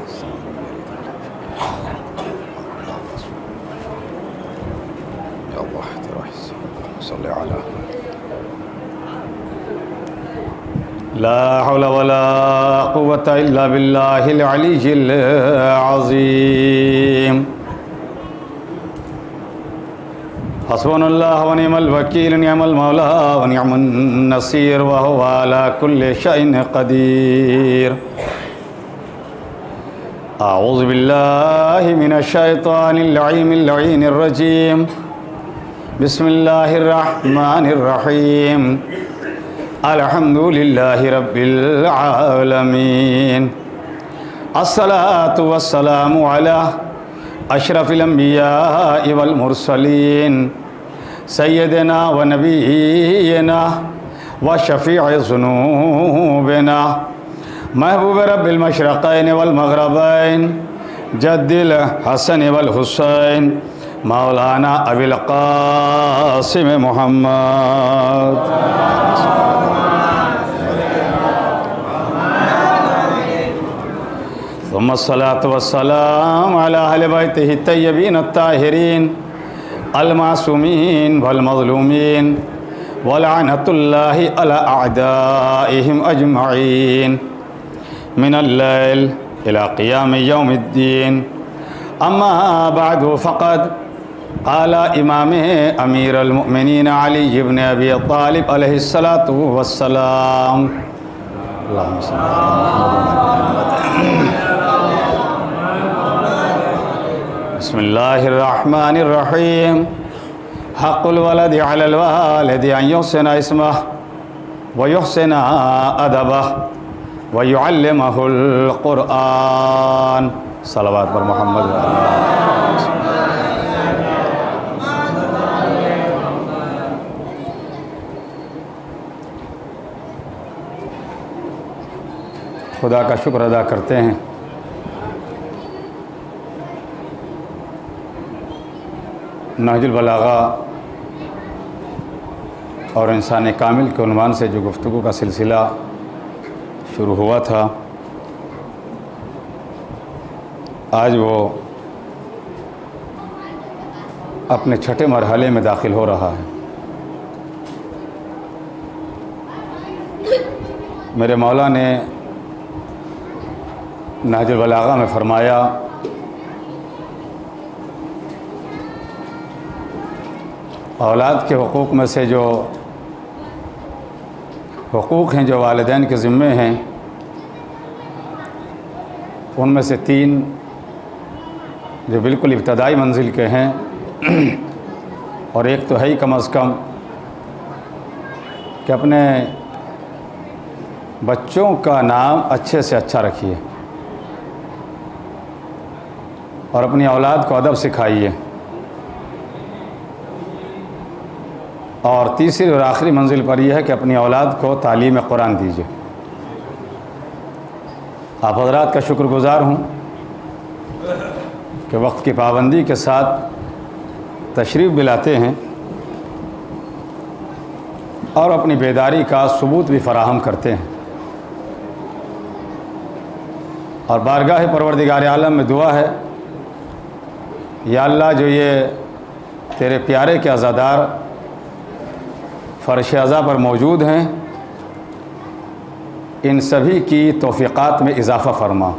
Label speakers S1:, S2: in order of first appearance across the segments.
S1: يا الله صل على لا حول ولا قوة إلا بالله العلي العظيم حسبنا الله ونعم الوكيل نعم المولى ونعم النصير وهو على كل شيء قدير أعوذ بالله من الشيطان اللعين الرجيم بسم الله الرحمن الرحيم الحمد لله رب العالمين الصلاة والسلام على أشرف الأنبياء والمرسلين سيدنا ونبينا وشفيع ذنوبنا محبوب رب المشرقين والمغربين جد الحسن والحسين مولانا أبي القاسم محمد ثم الصلاة والسلام على أهل بيته الطيبين الطاهرين المعصومين والمظلومين ولعنة الله على أعدائهم أجمعين من الليل إلى قيام يوم الدين أما بعد فقد قال إمام أمير المؤمنين علي بن أبي طالب عليه الصلاة والسلام اللهم صل على محمد بسم الله الرحمن الرحيم حق الولد على الوالد أن يحسن اسمه ويحسن أدبه ويعلمه القرآن صلوات پر محمد خدا کا شکر ادا کرتے ہیں نہج البلاغہ اور انسان کامل کے عنوان سے جو گفتگو کا سلسلہ شروع ہوا تھا آج وہ اپنے چھٹے مرحلے میں داخل ہو رہا ہے۔ میرے مولا نے نہج البلاغہ میں فرمایا اولاد کے حقوق میں سے جو حقوق ہیں جو والدین کے ذمے ہیں ان میں سے 3 جو بالکل ابتدائی منزل کے ہیں اور ایک تو ہے ہی کم از کم کہ اپنے بچوں کا نام اچھے سے اچھا رکھیے اور اپنی اولاد کو ادب سکھائیے، اور تیسری اور آخری منزل پر یہ ہے کہ اپنی اولاد کو تعلیم قرآن دیجیے۔ آپ حضرات کا شکر گزار ہوں کہ وقت کی پابندی کے ساتھ تشریف بھی لاتے ہیں اور اپنی بیداری کا ثبوت بھی فراہم کرتے ہیں، اور بارگاہ پروردگار عالم میں دعا ہے یا اللہ جو یہ تیرے پیارے کے عزادار فرش عزا پر موجود ہیں ان سبھی کی توفیقات میں اضافہ فرما۔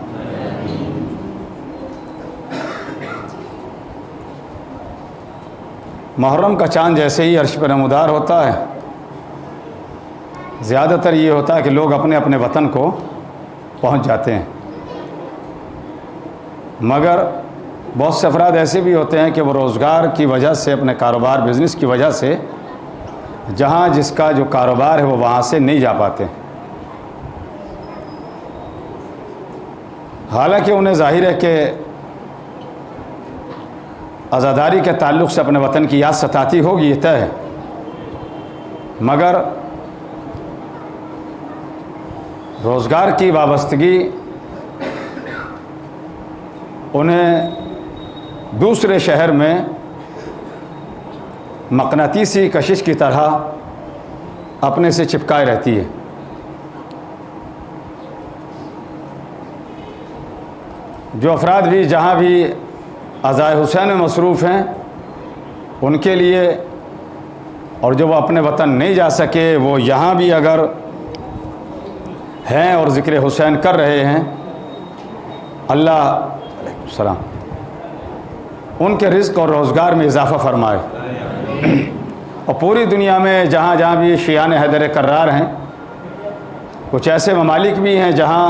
S1: محرم کا چاند جیسے ہی عرش پر نمودار ہوتا ہے زیادہ تر یہ ہوتا ہے کہ لوگ اپنے اپنے وطن کو پہنچ جاتے ہیں، مگر بہت سے افراد ایسے بھی ہوتے ہیں کہ وہ روزگار کی وجہ سے اپنے کاروبار بزنس کی وجہ سے جہاں جس کا جو کاروبار ہے وہ وہاں سے نہیں جا پاتے، حالانکہ انہیں ظاہر ہے کہ عزاداری کے تعلق سے اپنے وطن کی یاد ستاتی ہوگی، یہ طے ہے، مگر روزگار کی وابستگی انہیں دوسرے شہر میں مقناطیسی کشش کی طرح اپنے سے چپکائے رہتی ہے۔ جو افراد بھی جہاں بھی عزائے حسین میں مصروف ہیں ان کے لیے، اور جو وہ اپنے وطن نہیں جا سکے وہ یہاں بھی اگر ہیں اور ذکر حسین کر رہے ہیں، اللہ علیکم السلام ان کے رزق اور روزگار میں اضافہ فرمائے۔ اور پوری دنیا میں جہاں جہاں بھی شیعان حیدر کرار ہیں، کچھ ایسے ممالک بھی ہیں جہاں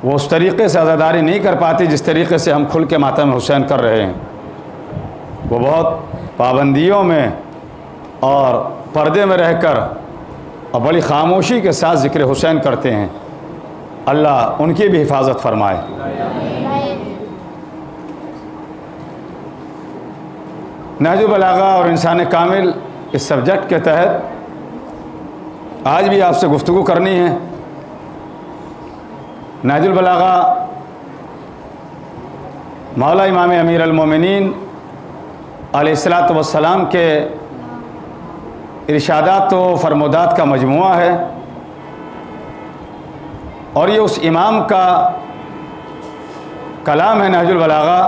S1: وہ اس طریقے سے عزاداری نہیں کر پاتی جس طریقے سے ہم کھل کے ماتم حسین کر رہے ہیں، وہ بہت پابندیوں میں اور پردے میں رہ کر اور بڑی خاموشی کے ساتھ ذکر حسین کرتے ہیں، اللہ ان کی بھی حفاظت فرمائے۔ نہج البلاغہ اور انسان کامل اس سبجیکٹ کے تحت آج بھی آپ سے گفتگو کرنی ہے۔ نہج البلاغہ مولا امام امیر المومنین علیہ الصلاۃ والسلام کے ارشادات و فرمودات کا مجموعہ ہے، اور یہ اس امام کا کلام ہے نہج البلاغہ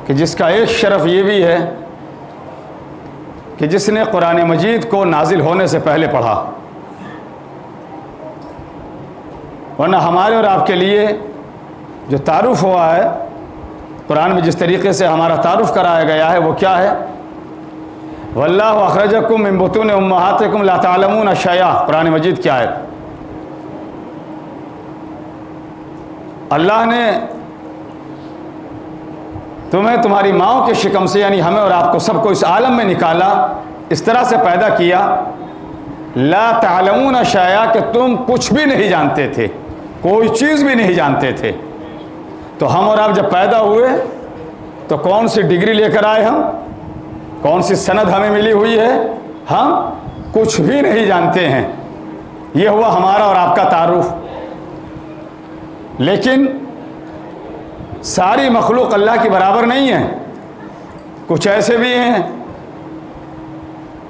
S1: کہ جس کا ایک شرف یہ بھی ہے کہ جس نے قرآن مجید کو نازل ہونے سے پہلے پڑھا، ورنہ ہمارے اور آپ کے لیے جو تعارف ہوا ہے قرآن میں، جس طریقے سے ہمارا تعارف کرایا گیا ہے وہ کیا ہے؟ واللہ اخرجکم من بطون امہاتکم لا تعلمون شیئا، قرآن مجید کی آیت۔ اللہ نے تمہیں تمہاری ماؤں کے شکم سے، یعنی ہمیں اور آپ کو سب کو اس عالم میں نکالا، اس طرح سے پیدا کیا، لا تعلمون شیئا کہ تم کچھ بھی نہیں جانتے تھے، کوئی چیز بھی نہیں جانتے تھے۔ تو ہم اور آپ جب پیدا ہوئے تو کون سی ڈگری لے کر آئے؟ ہم کون سی سند ہمیں ملی ہوئی ہے؟ ہم کچھ بھی نہیں جانتے ہیں۔ یہ ہوا ہمارا اور آپ کا تعارف۔ لیکن ساری مخلوق اللہ کی برابر نہیں ہے، کچھ ایسے بھی ہیں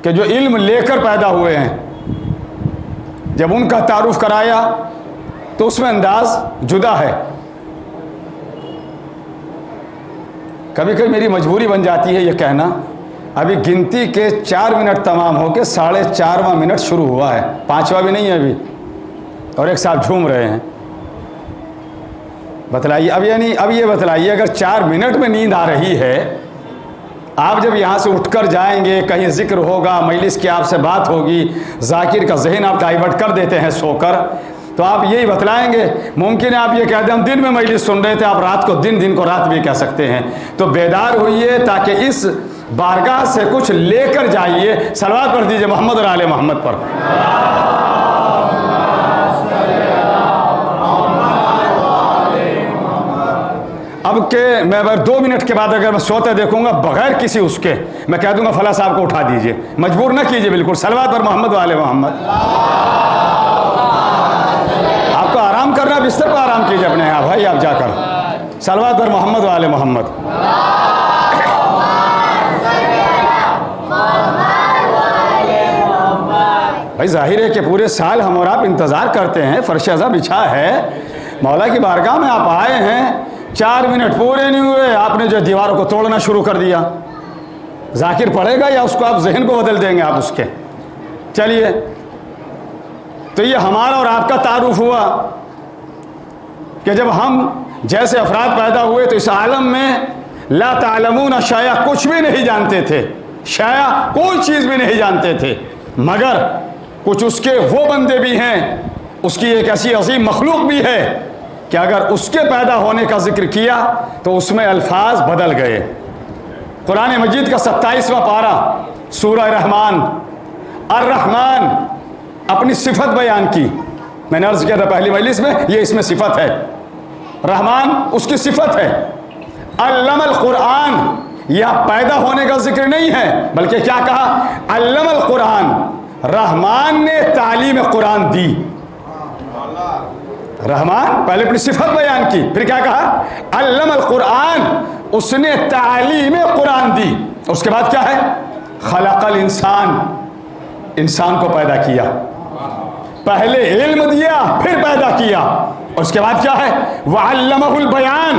S1: کہ جو علم لے کر پیدا ہوئے ہیں، جب ان کا تعارف کرایا تو اس میں انداز جدا ہے۔ کبھی کبھی میری مجبوری بن جاتی ہے یہ کہنا، ابھی گنتی کے 4 منٹ تمام ہو کے 4.5واں منٹ شروع ہوا ہے، 5واں بھی نہیں ہے ابھی، اور ایک صاحب جھوم رہے ہیں۔ بتلائیے اب یہ بتلائیے، اگر 4 منٹ میں نیند آ رہی ہے، آپ جب یہاں سے اٹھ کر جائیں گے، کہیں ذکر ہوگا، مجلس کی آپ سے بات ہوگی، ذاکر کا ذہن آپ ڈائیورٹ کر دیتے ہیں سو کر، تو آپ یہی بتلائیں گے۔ ممکن ہے آپ یہ کہہ دیں ہم دن میں مجلس سن رہے تھے، آپ رات کو دن کو رات بھی کہہ سکتے ہیں۔ تو بیدار ہوئیے تاکہ اس بارگاہ سے کچھ لے کر جائیے۔ صلوات پڑھ دیجئے محمد اور آل محمد پر۔ اب کہ میں اگر 2 منٹ کے بعد اگر میں سوتے دیکھوں گا بغیر کسی اس کے، میں کہہ دوں گا فلاں صاحب کو اٹھا دیجئے، مجبور نہ کیجئے بالکل۔ صلوات پر محمد و آل محمد۔ آپ کو آرام کرنا، بستر پر آرام کیجئے اپنے یہاں بھائی، آپ جا کر صلوات پر محمد و آل محمد۔ بھائی ظاہر ہے کہ پورے سال ہم اور آپ انتظار کرتے ہیں، فرش ازاں بچھا ہے، مولا کی بارگاہ میں آپ آئے ہیں، 4 منٹ پورے نہیں ہوئے آپ نے جو دیواروں کو توڑنا شروع کر دیا۔ ذاکر پڑھے گا یا اس کو آپ ذہن کو بدل دیں گے آپ اس کے؟ چلیے، تو یہ ہمارا اور آپ کا تعارف ہوا کہ جب ہم جیسے افراد پیدا ہوئے تو اس عالم میں لا تعلمون شیئا، کچھ بھی نہیں جانتے تھے، شیئا کوئی چیز بھی نہیں جانتے تھے، مگر کچھ اس کے وہ بندے بھی ہیں، اس کی ایک ایسی عظیم مخلوق بھی ہے کہ اگر اس کے پیدا ہونے کا ذکر کیا تو اس میں الفاظ بدل گئے۔ قرآن مجید کا 27واں پارہ سورہ رحمان، الرحمن اپنی صفت بیان کی، میں نے عرض کیا تھا پہلی مجلس میں، یہ اس میں صفت ہے، رحمان اس کی صفت ہے۔ علم القرآن، یہ پیدا ہونے کا ذکر نہیں ہے بلکہ کیا کہا؟ علم القرآن، رحمان نے تعلیم قرآن دی۔ رحمان پہلے اپنی صفت بیان کی، پھر کیا کہا؟ علم القرآن، اس نے تعلیم قرآن دی۔ اس کے بعد کیا ہے؟ خلق الانسان، انسان کو پیدا کیا، پہلے علم دیا پھر پیدا کیا۔ اور اس کے بعد کیا ہے؟ وَعَلَّمَهُ الْبَيَانَ،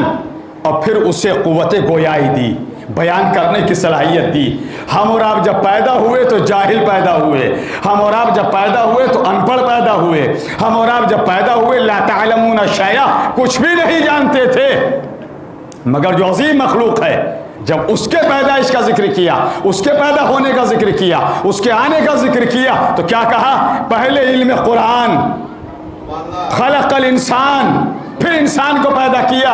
S1: اور پھر اسے قوت گویائی دی، بیان کرنے کی صلاحیت دی۔ ہم اور آپ جب پیدا ہوئے تو جاہل پیدا ہوئے، ہم اور آپ جب پیدا ہوئے تو ان پڑھ پیدا ہوئے، ہم اور آپ جب پیدا ہوئے لا تعلمون شیئا، کچھ بھی نہیں جانتے تھے، مگر جو عظیم مخلوق ہے جب اس کے پیدائش کا ذکر کیا، اس کے پیدا ہونے کا ذکر کیا، اس کے آنے کا ذکر کیا، تو کیا کہا؟ پہلے علم قرآن، خلق الانسان، پھر انسان کو پیدا کیا،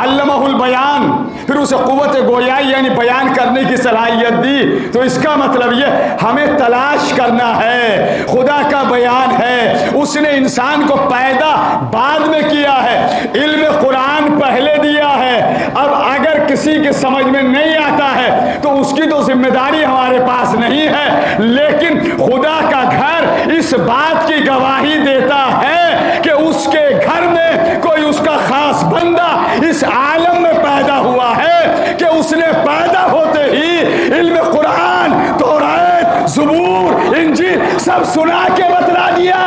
S1: علمہ البیان، پھر اسے قوت گویائی یعنی بیان کرنے کی صلاحیت دی۔ تو اس کا مطلب یہ ہمیں تلاش کرنا ہے، خدا کا بیان ہے، اس نے انسان کو پیدا بعد میں کیا ہے، علم قرآن پہلے دیا ہے۔ اب اگر کسی کے سمجھ میں نہیں آتا ہے تو اس کی تو ذمہ داری ہمارے پاس نہیں ہے، لیکن خدا کا گھر اس بات کی گواہی دیتا ہے کہ اس کے گھر میں کوئی اس کا خاص بندہ اس عالم میں پیدا ہوا ہے کہ اس نے پیدا ہوتے ہی علم قرآن، تورات، زبور، انجیل سب سنا کے بتلا دیا۔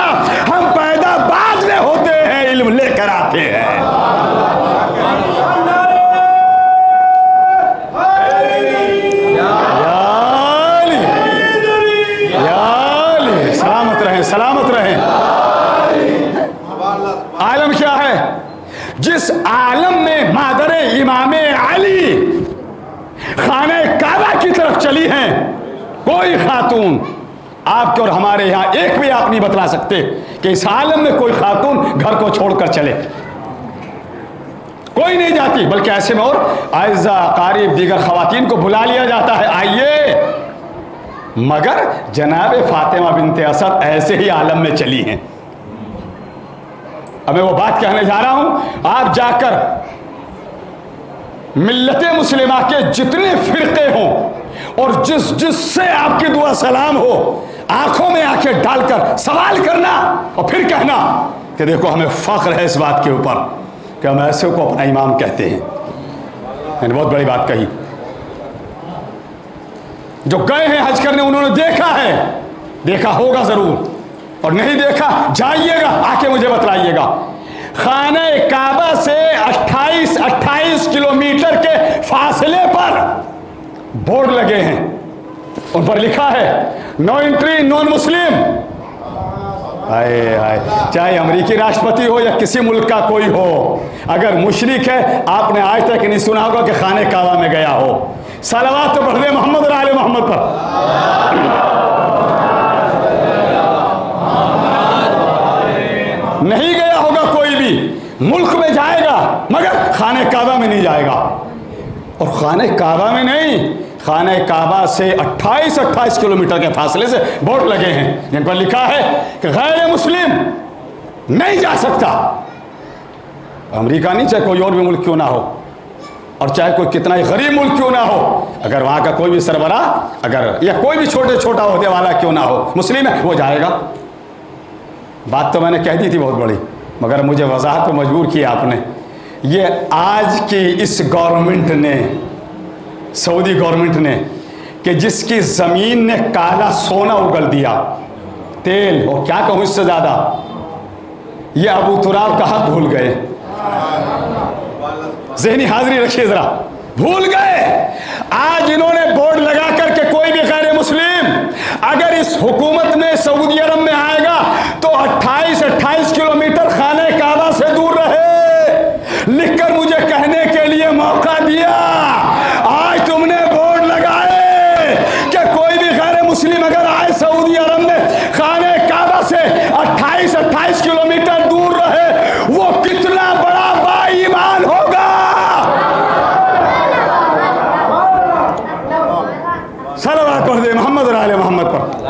S1: ہم پیدا بعد میں ہوتے ہیں، علم لے کر آتے ہیں۔ سلامت رہیں، سلامت رہیں۔ عالم کیا ہے؟ جس عالم میں مادر امام علی خانہ کعبہ کی طرف چلی ہیں، کوئی خاتون آپ کے اور ہمارے یہاں ایک بھی آپ نہیں بتلا سکتے کہ اس عالم میں کوئی خاتون گھر کو چھوڑ کر چلے، کوئی نہیں جاتی، بلکہ ایسے میں اور اعزہ قاریب دیگر خواتین کو بلا لیا جاتا ہے، آئیے، مگر جناب فاطمہ بنت اسد ایسے ہی عالم میں چلی ہیں۔ اب میں وہ بات کہنے جا رہا ہوں، آپ جا کر ملت مسلمہ کے جتنے فرقے ہوں اور جس سے آپ کی دعا سلام ہو، آنکھوں میں آنکھیں ڈال کر سوال کرنا اور پھر کہنا کہ دیکھو ہمیں فخر ہے اس بات کے اوپر کہ ہم ایسے کو اپنا امام کہتے ہیں۔ میں نے بہت بڑی بات کہی۔ جو گئے ہیں حج کرنے انہوں نے دیکھا ہے، دیکھا ہوگا ضرور، اور نہیں دیکھا جائیے گا، آ کے مجھے بتلائیے گا۔ خانہ کعبہ سے 28 کلومیٹر کے فاصلے پر بورڈ لگے ہیں، ان پر لکھا ہے نو انٹری نان مسلم۔ چاہے امریکی راشٹرپتی ہو یا کسی ملک کا کوئی ہو، اگر مشرک ہے آپ نے آج تک نہیں سنا ہوگا کہ خانہ کعبہ میں گیا ہو۔ صلوات تو پڑھ دیں محمد اور آل محمد پر۔ نہیں گیا ہوگا کوئی بھی، ملک میں جائے گا مگر خانہ کعبہ میں نہیں جائے گا۔ اور خانہ کعبہ میں نہیں، خانہ کعبہ سے 28 کلومیٹر کے فاصلے سے بورڈ لگے ہیں جن پر لکھا ہے کہ غیر مسلم نہیں جا سکتا۔ امریکہ نہیں، چاہے کوئی اور بھی ملک کیوں نہ ہو، اور چاہے کوئی کتنا ہی غریب ملک کیوں نہ ہو، اگر وہاں کا کوئی بھی سربراہ اگر یا کوئی بھی چھوٹا عہدے والا کیوں نہ ہو، مسلم ہے، وہ جائے گا۔ بات تو میں نے کہہ دی تھی بہت بڑی، مگر مجھے وضاحت پہ مجبور کیا آپ نے۔ یہ آج کی اس گورنمنٹ نے، سعودی گورنمنٹ نے، کہ جس کی زمین نے کالا سونا اگل دیا، تیل، اور کیا کہوں اس سے زیادہ، یہ ابو تراب کا حق بھول گئے۔ ذہنی حاضری رکھیے ذرا، بھول گئے۔ آج انہوں نے بورڈ لگا کر کے کوئی بھی غیر مسلم اگر اس حکومت میں سعودی عرب میں آئے گا تو 28 کلومیٹر خانہ کعبہ سے دور رہے، لکھ کر مجھے کہنے کے لیے موقع دیا۔ آج تم نے بورڈ لگائے کہ کوئی بھی غیر مسلم اگر آئے سعودی عرب میں خانہ کعبہ سے 28 کلومیٹر دور رہے، وہ کتنا بڑا با ایمان ہوگا۔ صلوات پڑھ دے محمد اور آل محمد پر۔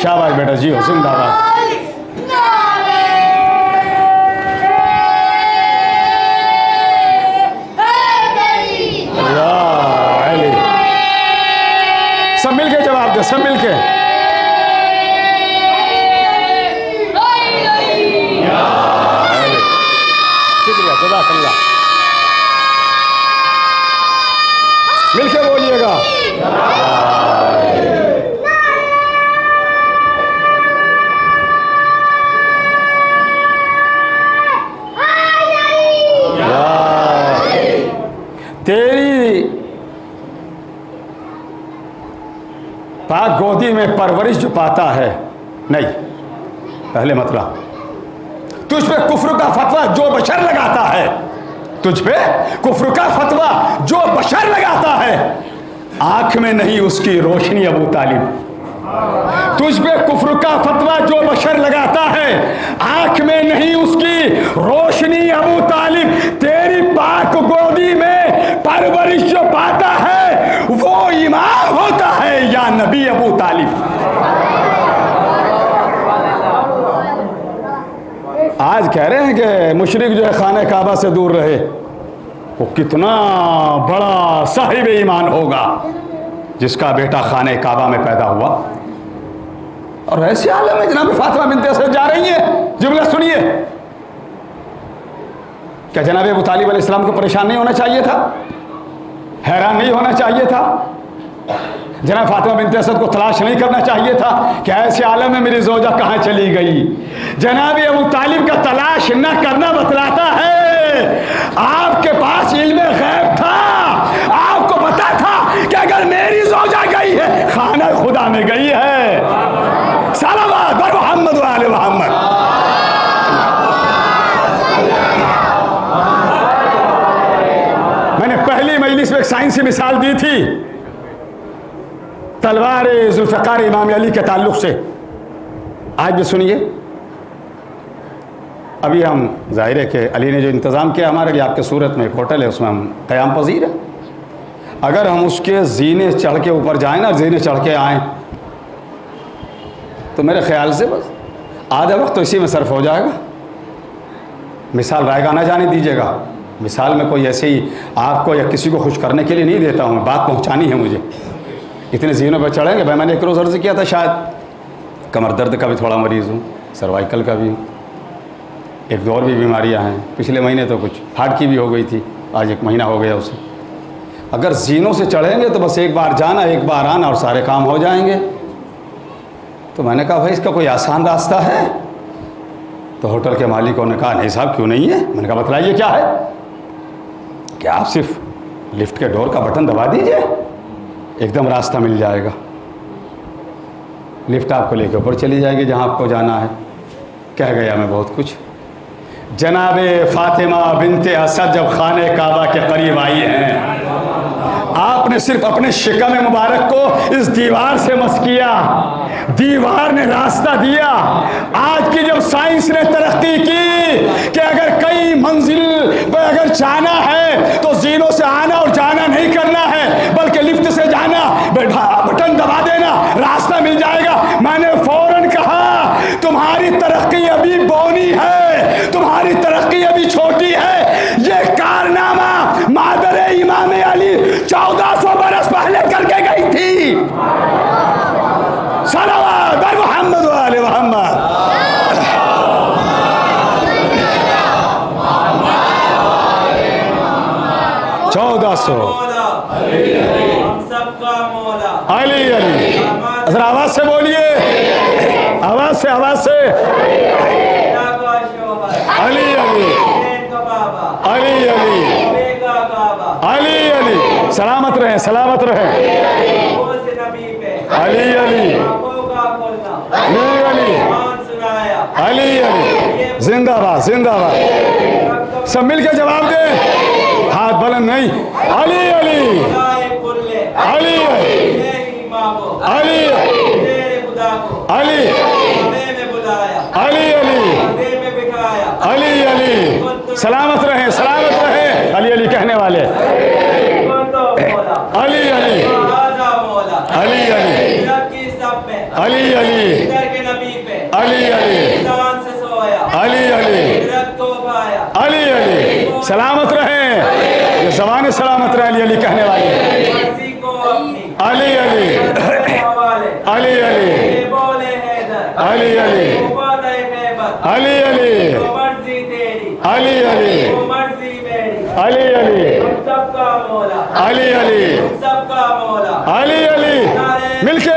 S1: شاباش بیٹا، جی ہو، زندہ باد۔ سب مل کے جواب دے، سب مل کے۔ شکریہ، جزاک اللہ۔ مل کے بولیے گا۔ پاک گودی میں پرورش جو پاتا ہے. نہیں، پہلے مطلب تجھ پہ کفر کا فتویٰ جو بشر لگاتا ہے، تجھ پہ کفر کا فتویٰ جو بشر لگاتا ہے، آنکھ میں نہیں اس کی روشنی ابو طالب. تجھ پہ کفر کا فتویٰ جو بشر لگاتا ہے، آنکھ میں نہیں اس کی روشنی ابو طالب. تیری پاک گودی میں پرورش جو پاتا ہے وہ امام ہوتا ہے یا نبی ابو طالب. آج کہہ رہے ہیں کہ مشرک جو ہے خانہ کعبہ سے دور رہے، وہ کتنا بڑا صاحب ایمان ہوگا جس کا بیٹا خانہ کعبہ میں پیدا ہوا. اور ایسے عالم میں جناب فاطمہ بنت اسد جا رہی ہیں. جملہ سنیے، کیا جناب ابو طالب علیہ السلام کو پریشان نہیں ہونا چاہیے تھا؟ حیران نہیں ہونا چاہیے تھا؟ جناب فاطمہ بنت اسد کو تلاش نہیں کرنا چاہیے تھا کہ ایسے عالم میں میری زوجہ کہاں چلی گئی؟ جناب ابو طالب کا تلاش نہ کرنا بتلاتا ہے آپ کے پاس علم غیب تھا. آپ کو پتا تھا کہ اگر میری زوجہ گئی ہے خانہ خدا میں گئی ہے. صلوات بر محمد و آل محمد. میں نے پہلی مجلس میں ایک سائنسی مثال دی تھی تلوار ذوالفقار امام علی کے تعلق سے. آج بھی سنیے. ابھی ہم ظاہر ہے کہ علی نے جو انتظام کیا ہمارے لیے، آپ کے صورت میں ایک ہوٹل ہے، اس میں ہم قیام پذیر ہیں. اگر ہم اس کے زینے چڑھ کے اوپر جائیں نا، زینے چڑھ کے آئیں، تو میرے خیال سے بس آدھا وقت تو اسی میں صرف ہو جائے گا. مثال رائے گاہ نہ جانے دیجیے گا. مثال میں کوئی ایسے ہی آپ کو یا کسی کو خوش کرنے کے لیے نہیں دیتا ہوں، بات پہنچانی ہے مجھے. اتنے زینوں پہ چڑھیں گے. میں نے ایک روز عرض کیا تھا، شاید کمر درد کا بھی تھوڑا مریض ہوں، سروائیکل کا بھی، ایک دو اور بھی بیماریاں ہیں. پچھلے مہینے تو کچھ ہارٹ کی بھی ہو گئی تھی، آج 1 مہینہ ہو گیا اسے. اگر زینوں سے چڑھیں گے تو بس ایک بار جانا ایک بار آنا اور سارے کام ہو جائیں گے. تو میں نے کہا بھائی اس کا کوئی آسان راستہ ہے؟ تو ہوٹل کے مالکوں نے کہا نہیں صاحب کیوں نہیں ہے. میں نے کہا بتلائیے کیا ہے. کہ آپ صرف لفٹ کے ڈور کا بٹن دبا دیجئے، ایک دم راستہ مل جائے گا. لفٹ آپ کو لے کے اوپر چلی جائے گی جہاں آپ کو جانا ہے. کہہ گیا میں بہت کچھ. جناب فاطمہ بنت اسد جب خانہ کعبہ کے قریب آئی ہیں، آپ نے صرف اپنے شکم مبارک کو اس دیوار سے مس کیا، دیوار نے راستہ دیا. آج کی جب سائنس نے ترقی کی کہ اگر کئی منزل پہ اگر جانا ہے تو زینوں سے آنا اور جانا نہیں کرنا ہے بلکہ لفٹ سے جانا، بٹن دبا دینا، راستہ مل جائے گا. میں نے فوراً کہا تمہاری ترقی ابھی بونی ہے، تمہاری ترقی ابھی چھوٹی ہے. یہ کارنامہ مادر امام علی 1400 برس پہلے کر کے گئی تھی. صلوات بر محمد و آل محمد. 1400 علی علی. ذرا آواز سے بولیے، آواز سے، آواز سے. علی علی علی علی علی علی. سلامت رہیں، سلامت رہیں. علی علی علی علی علی علی. زندہ باد، زندہ باد. سب مل کے جواب دیں، ہاتھ بلند نہیں. علی علی علی علی علی علی علی علی. سلامت رہیں، سلامت رہیں. علی علی کہنے والے. علی علی علی علی علی علی علی علی علی علی علی. سلامت رہیں، یہ زبان سلامت رہے. علی علی کہنے والے. علی علی علی علی علی علی علی علی علی علی علی علی علی علی علی علی. مل کے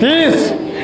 S1: 30।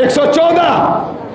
S1: 114,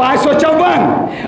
S1: 554,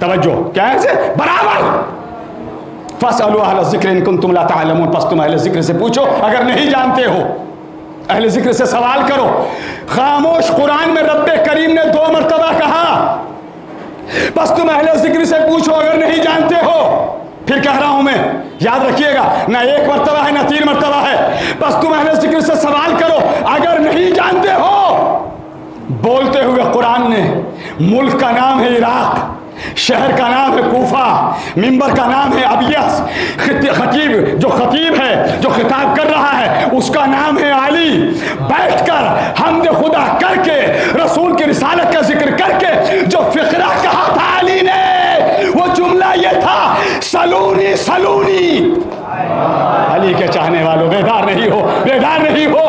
S1: توجہ کیا ہے برابر. فاسألوا اہل الذکر ان کنتم لا تعلمون، پس تم اہل ذکر سے پوچھو اگر نہیں جانتے ہو. اہل ذکر سے سوال کرو. خاموش قرآن میں رب کریم نے 2 مرتبہ کہا بس تم اہل ذکر سے پوچھو اگر نہیں جانتے ہو. پھر کہہ رہا ہوں میں، یاد رکھیے گا، نہ 1 مرتبہ ہے نہ 3 مرتبہ ہے. بس تم اہل ذکر سے سوال کرو اگر نہیں جانتے ہو. بولتے ہوئے قرآن نے ملک کا نام ہے عراق، شہر کا نام ہے کوفہ، منبر کا نام ہے ابیس، خطیب جو خطیب ہے جو خطاب کر رہا ہے اس کا نام ہے علی. بیٹھ کر حمد خدا کر کے رسول کی رسالت کا ذکر کر کے جو فقرہ کہا تھا علی نے، وہ جملہ یہ تھا سلونی سلونی. علی کے چاہنے والوں بیدار نہیں ہو، بیدار نہیں ہو.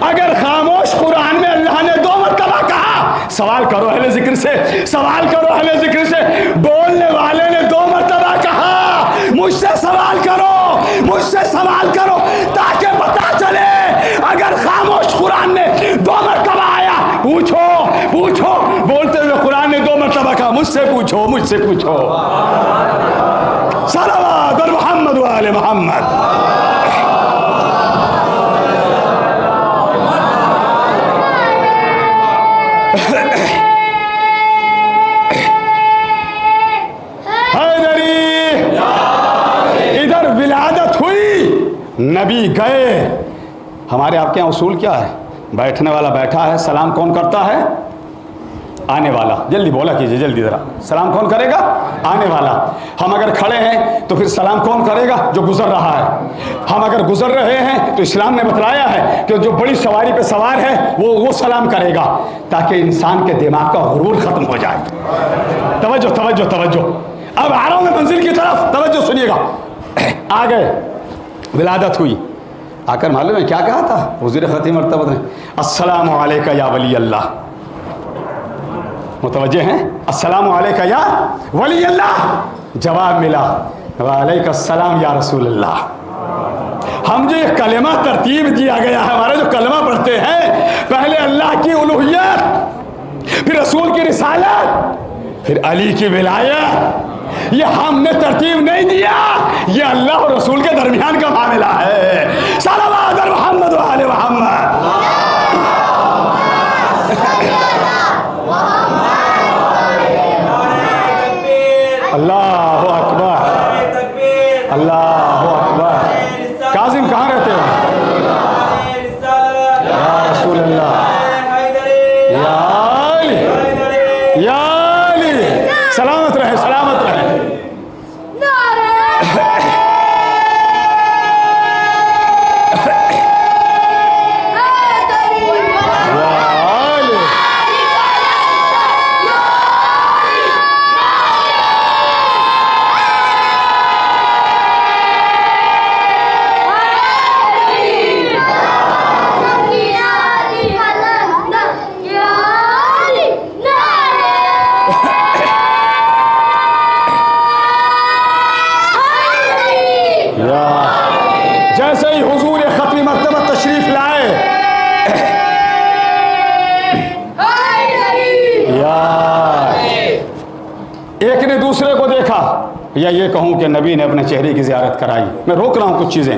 S1: اگر خاموش قرآن میں اللہ نے 2 مرتبہ کہا سوال کرو اہل ذکر سے، سوال کرو اہل ذکر سے. بولنے والے نے 2 مرتبہ کہا مجھ سے سوال کرو، مجھ سے سوال کرو تاکہ پتا چلے. اگر خاموش قرآن نے 2 مرتبہ آیا پوچھو پوچھو، بولتے ہوئے قرآن نے 2 مرتبہ کہا مجھ سے پوچھو مجھ سے پوچھو. صلوات محمد و آل محمد. ادھر ولادت ہوئی، نبی گئے. ہمارے آپ کے یہاں اصول کیا ہے؟ بیٹھنے والا بیٹھا ہے، سلام کون کرتا ہے؟ آنے والا. جلدی بولا کیجئے جلدی ذرا. سلام کون کرے گا؟ آنے والا. ہم اگر کھڑے ہیں تو پھر سلام کون کرے گا؟ جو گزر رہا ہے. ہم اگر گزر رہے ہیں تو اسلام نے بتلایا ہے کہ جو بڑی سواری پہ سوار ہے وہ سلام کرے گا تاکہ انسان کے دماغ کا غرور ختم ہو جائے. توجہ توجہ توجہ. اب آ رہا ہوں میں منزل کی طرف، توجہ سنیے گا. آ گئے، ولادت ہوئی. آ کر معلوم ہے کیا کہا تھا حضور خاتم مرتبہ نے؟ السلام علیکہ یا ولی اللہ. متوجہ ہیں؟ السلام علیکہ یا ولی اللہ. جواب ملا وعلیکہ السلام یا رسول اللہ. ہم جو یہ کلمہ ترتیب دیا گیا ہے، ہمارے جو کلمہ پڑھتے ہیں، پہلے اللہ کی الوہیت، پھر رسول کی رسالت، پھر علی کی ولایت. یہ ہم نے ترتیب نہیں دیا، یہ اللہ اور رسول کے درمیان کا معاملہ ہے. صلوات محمد و آل محمد. اللہ اکبر، اللہ اکبر. کاظم کہاں رہتے ہو؟ یا رسول اللہ، یا علی، یا علی. سلامت رہے سلامت رہے. جیسے ہی حضور ختمی مرتبہ تشریف لائے، ایک نے دوسرے کو دیکھا، یا یہ کہوں کہ نبی نے اپنے چہرے کی زیارت کرائی. میں روک رہا ہوں کچھ چیزیں.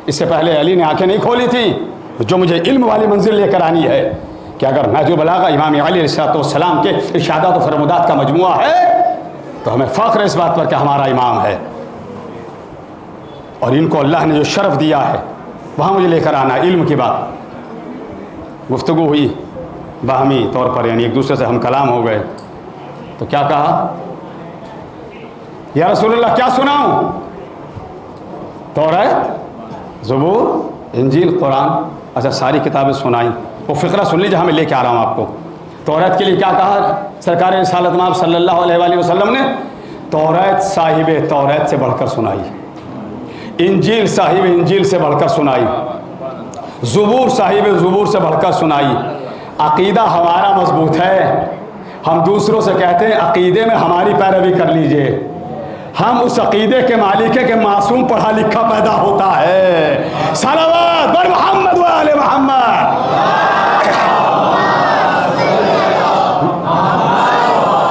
S1: اس سے پہلے علی نے آنکھیں نہیں کھولی تھیں، جو مجھے علم والی منزل لے کر آنی ہے کہ اگر نہج البلاغہ امام علی علیہ السلام کے ارشادات و فرمودات کا مجموعہ ہے تو ہمیں فخر ہے اس بات پر کہ ہمارا امام ہے، اور ان کو اللہ نے جو شرف دیا ہے وہاں مجھے لے کر آنا. علم کی بات گفتگو ہوئی باہمی طور پر، یعنی ایک دوسرے سے ہم کلام ہو گئے. تو کیا کہا؟ یا رسول اللہ کیا سناؤں؟ تورات، زبور، انجیل، قرآن. اچھا ساری کتابیں سنائیں. وہ فقرہ سن لیجیے، ہمیں لے کے آ رہا ہوں آپ کو. تورات کے لیے کیا کہا سرکار رسالت مآب صلی اللہ علیہ وآلہ وسلم نے؟ تورات صاحب تورات سے بڑھ کر سنائی، انجیل صاحب انجیل سے بڑھ کر سنائی، زبور صاحب زبور سے بڑھ کر سنائی. عقیدہ ہمارا مضبوط ہے. ہم دوسروں سے کہتے ہیں عقیدے میں ہماری پیروی کر لیجئے. ہم اس عقیدے کے مالک ہیں کہ معصوم پڑھا لکھا پیدا ہوتا ہے. صلوات بر محمد و آل محمد.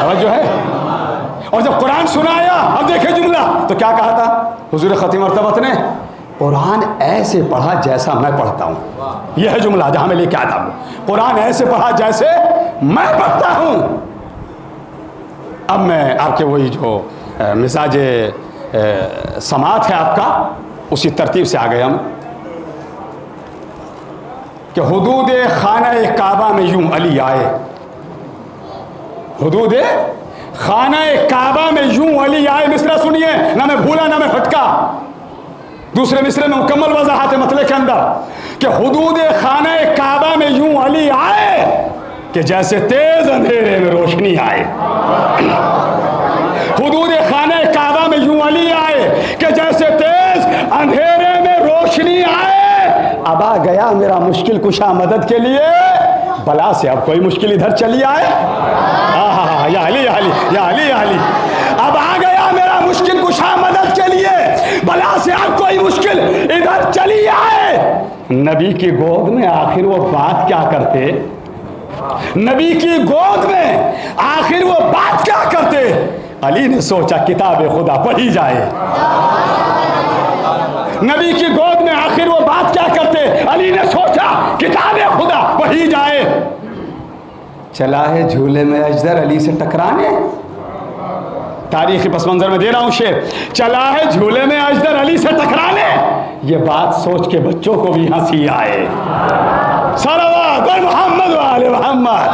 S1: توجہ ہے. اور جب قرآن حضور ختم مرتبت نے قرآن ایسے پڑھا جیسا میں پڑھتا ہوں. یہ ہے جملہ جہاں میں لے کے آتا ہوں. قرآن ایسے پڑھا جیسے میں پڑھتا ہوں. اب میں آپ کے وہی جو مزاج سماعت ہے آپ کا اسی ترتیب سے آ گئے ہم کہ حدود خانہ کعبہ میں یوں علی آئے. حدود خانہ کعبہ میں یوں علی آئے. مصرع سنیے, نہ میں بھولا نہ میں پھٹکا. دوسرے مصرے میں مکمل وضاحت ہے مطلب کے اندر کہ حدود خانہ کعبہ میں یوں علی آئے کہ جیسے تیز اندھیرے میں روشنی آئے. حدود خانہ کعبہ میں یوں علی آئے کہ جیسے تیز اندھیرے میں روشنی آئے. اب آ گیا میرا مشکل کشا مدد کے لیے, بلا سے اب کوئی مشکل ادھر چلی آئے. یا علی یا علی یا علی یا علی, اب آ گیا میرا مشکل کشا مدد کے لیے, بلا سے اب کوئی مشکل ادھر چلی آئے. نبی کی گود میں آخر وہ بات کیا کرتے, نبی کی گود میں آخر وہ بات کیا کرتے. علی نے سوچا کتاب خدا پڑھی جائے. نبی کی گود میں آخر وہ بات کیا کرتے, علی نے سوچا کتاب خدا پڑھی جائے. چلا ہے جھولے میں اجدر علی سے ٹکرانے. تاریخی پس منظر میں دے رہا ہوں شعر. چلا ہے جھولے میں اجدر علی سے ٹکرانے, یہ بات سوچ کے بچوں کو بھی ہنسی آئے. صلوات محمد و آل محمد.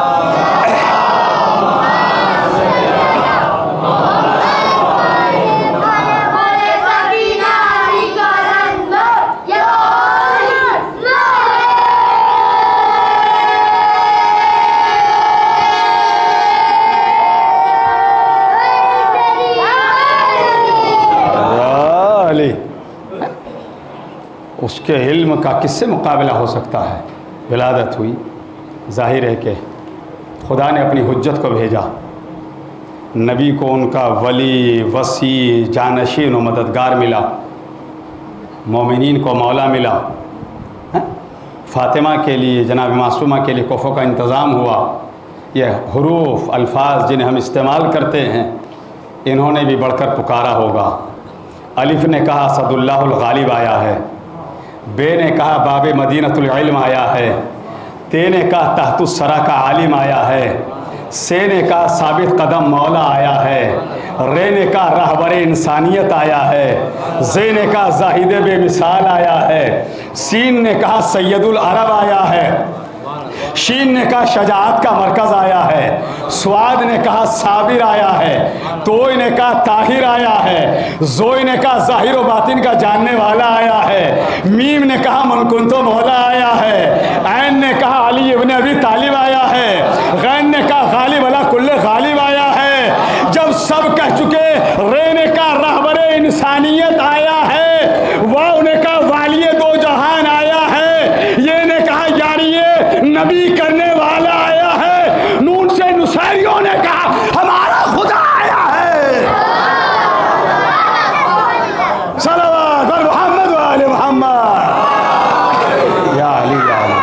S1: اس کے علم کا کس سے مقابلہ ہو سکتا ہے. ولادت ہوئی, ظاہر ہے کہ خدا نے اپنی حجت کو بھیجا. نبی کو ان کا ولی, وصی, جانشین و مددگار ملا. مومنین کو مولا ملا. فاطمہ کے لیے, جناب معصومہ کے لیے کفوں کا انتظام ہوا. یہ حروف الفاظ جنہیں ہم استعمال کرتے ہیں انہوں نے بھی بڑھ کر پکارا ہوگا. الف نے کہا اسد اللہ الغالب آیا ہے, بے نے کہا باب مدینۃ العلم آیا ہے, تے نے کہا تحت الثری کا عالم آیا ہے, سے نے کہا ثابت قدم مولا آیا ہے, رے نے کہا رہبر انسانیت آیا ہے, زے نے کہا زاہد بے مثال آیا ہے, سین نے کہا سید العرب آیا ہے, شین نے کہا شجاعت کا مرکز آیا ہے, سواد نے کہا صابر آیا ہے, توئی نے کہا طاہر آیا ہے, زوئی نے کہا ظاہر و باطن کا جاننے والا آیا ہے, میم نے کہا من کنتو مولا آیا ہے, عین نے کہا علی ابن ابی طالب آیا ہے, غین نے کہا غالب علی کل غالب آیا ہے. جب سب کہہ چکے, رے نے کہا رہبر انسانیت آیا ہے, واو نے کہا والی دو جہان آیا ہے, یہ نے کہا یاری نبی کرنے والا آیا ہے, نون سے نصیریوں نے کہا ہمارا خدا آیا ہے. صلوات محمد و آل محمد. یا علی یا علی.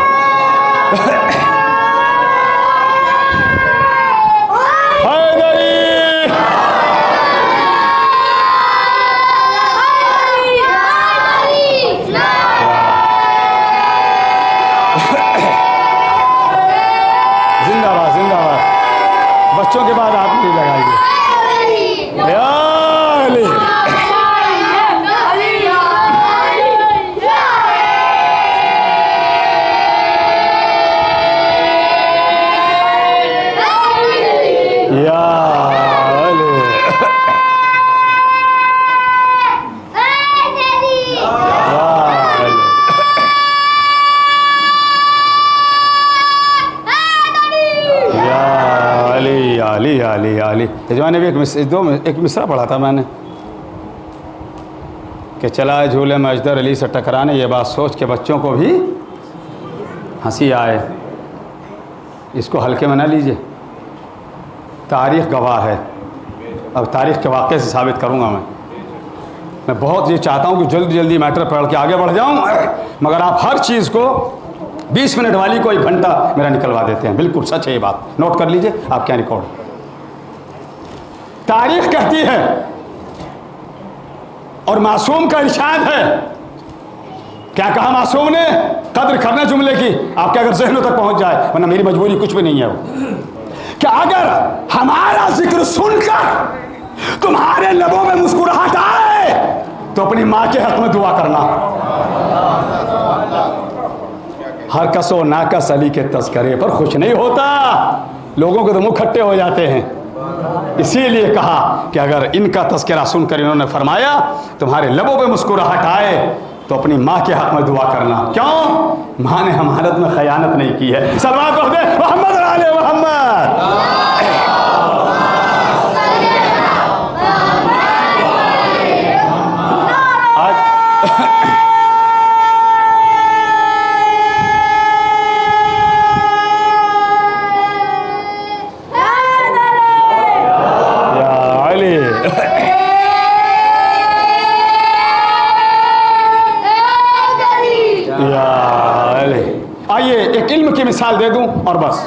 S1: بچوں کے بعد آپ نہیں لگائیے. یا علی. یا علی علی علی. میں بھی ایک مصرع پڑھا تھا میں نے کہ چلا ہے جھولے میں اجدر علی سے ٹکرانے, یہ بات سوچ کے بچوں کو بھی ہنسی آئے. اس کو ہلکے میں نہ لیجئے, تاریخ گواہ ہے. اب تاریخ کے واقعے سے ثابت کروں گا. میں بہت یہ چاہتا ہوں کہ جلدی جلدی میٹر پڑھ کے آگے بڑھ جاؤں, مگر آپ ہر چیز کو 20 منٹ والی کو 1 گھنٹہ میرا نکلوا دیتے ہیں. بالکل سچ ہے یہ بات, نوٹ کر لیجئے آپ کیا ریکارڈ. تاریخ کہتی ہے اور معصوم کا ارشاد ہے. کیا کہا معصوم نے؟ قدر کرنا جملے کی، آپ کے اگر ذہنوں تک پہنچ جائے، ورنہ میری مجبوری کچھ بھی نہیں ہے وہ، کہ اگر ہمارا ذکر سن کر تمہارے لبوں میں مسکراہٹ آئے تو اپنی ماں کے حق میں دعا کرنا. ہر کس و ناکس علی کے تذکرے پر خوش نہیں ہوتا، لوگوں کے تو منہ کھٹے ہو جاتے ہیں. اسی لیے کہا کہ اگر ان کا تذکرہ سن کر انہوں نے فرمایا تمہارے لبوں پہ مسکراہٹ آئے تو اپنی ماں کے حق میں دعا کرنا. کیوں؟ ماں نے امانت میں خیانت نہیں کی ہے. صلوات پڑھ دے محمد علی محمد. آئیے ایک علم کی مثال دے دوں اور بس.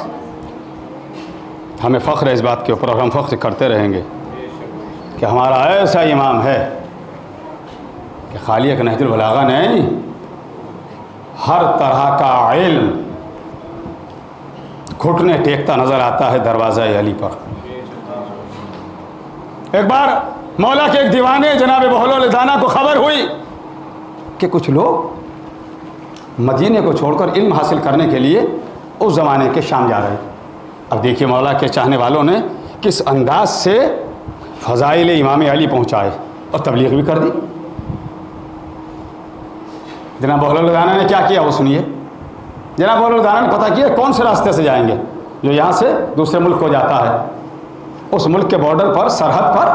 S1: ہمیں فخر ہے اس بات کے اوپر اور ہم فخر کرتے رہیں گے کہ ہمارا ایسا امام ہے کہ خالی ایک نہج البلاغہ نہیں، ہر طرح کا علم گھٹنے ٹیکتا نظر آتا ہے دروازہ علی پر. ایک بار مولا کے ایک دیوانے جناب بہلول دانا کو خبر ہوئی کہ کچھ لوگ مدینے کو چھوڑ کر علم حاصل کرنے کے لیے اس زمانے کے شام جا رہے ہیں. اب دیکھیے مولا کے چاہنے والوں نے کس انداز سے فضائل امام علی پہنچائے اور تبلیغ بھی کر دی. جناب بہلول دانا نے کیا کیا وہ سنیے. جناب بہلول دانا نے پتہ کیا کون سے راستے سے جائیں گے جو یہاں سے دوسرے ملک کو جاتا ہے. اس ملک کے بارڈر پر سرحد پر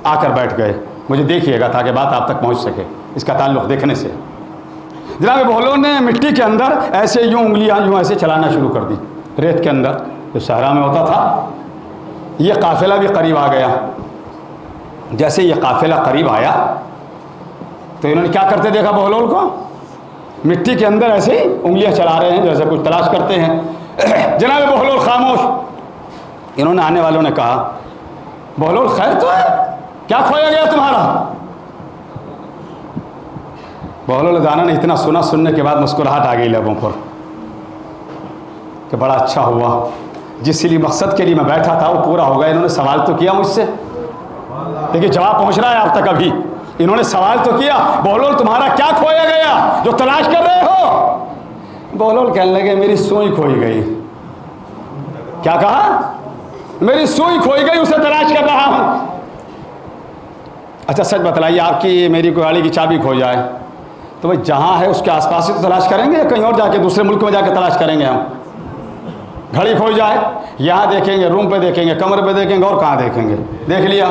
S1: آ کر بیٹھ گئے. مجھے دیکھیے گا تاکہ بات آپ تک پہنچ سکے، اس کا تعلق دیکھنے سے. جناب بہلول نے مٹی کے اندر ایسے یوں انگلیاں یوں ایسے چلانا شروع کر دی ریت کے اندر جو صحرا میں ہوتا تھا. یہ قافلہ بھی قریب آ گیا. جیسے یہ قافلہ قریب آیا تو انہوں نے کیا کرتے دیکھا بہلول کو، مٹی کے اندر ایسے ہی انگلیاں چلا رہے ہیں جیسے کچھ تلاش کرتے ہیں. جناب بہلول خاموش. انہوں نے آنے والوں نے کہا بہلول خیر تو ہے، کیا کھویا گیا تمہارا؟ بہلول دانا نے اتنا سنا، سننے کے بعد مسکراہٹ آ گئی لبوں پر کہ بڑا اچھا ہوا، جس لیے مقصد کے لیے میں بیٹھا تھا وہ پورا ہو گیا. انہوں نے سوال تو کیا مجھ سے، دیکھیے جواب پہنچ رہا ہے آپ تک. ابھی انہوں نے سوال تو کیا بہلول تمہارا کیا کھویا گیا جو تلاش کر رہے ہو؟ بہلول کہنے لگے میری سوئی کھوئی گئی. کیا کہا؟ میری سوئی کھوئی گئی، اسے تلاش کر رہا ہوں. اچھا سچ بتلائیے، آپ کی میری کوئی گاڑی کی چابی کھو جائے تو بھائی جہاں ہے اس کے آس پاس ہی تو تلاش کریں گے یا کہیں اور جا کے دوسرے ملک میں جا کے تلاش کریں گے؟ ہم گھڑی کھو جائے یہاں دیکھیں گے، روم پہ دیکھیں گے، کمرے پہ دیکھیں گے، اور کہاں دیکھیں گے؟ دیکھ لیا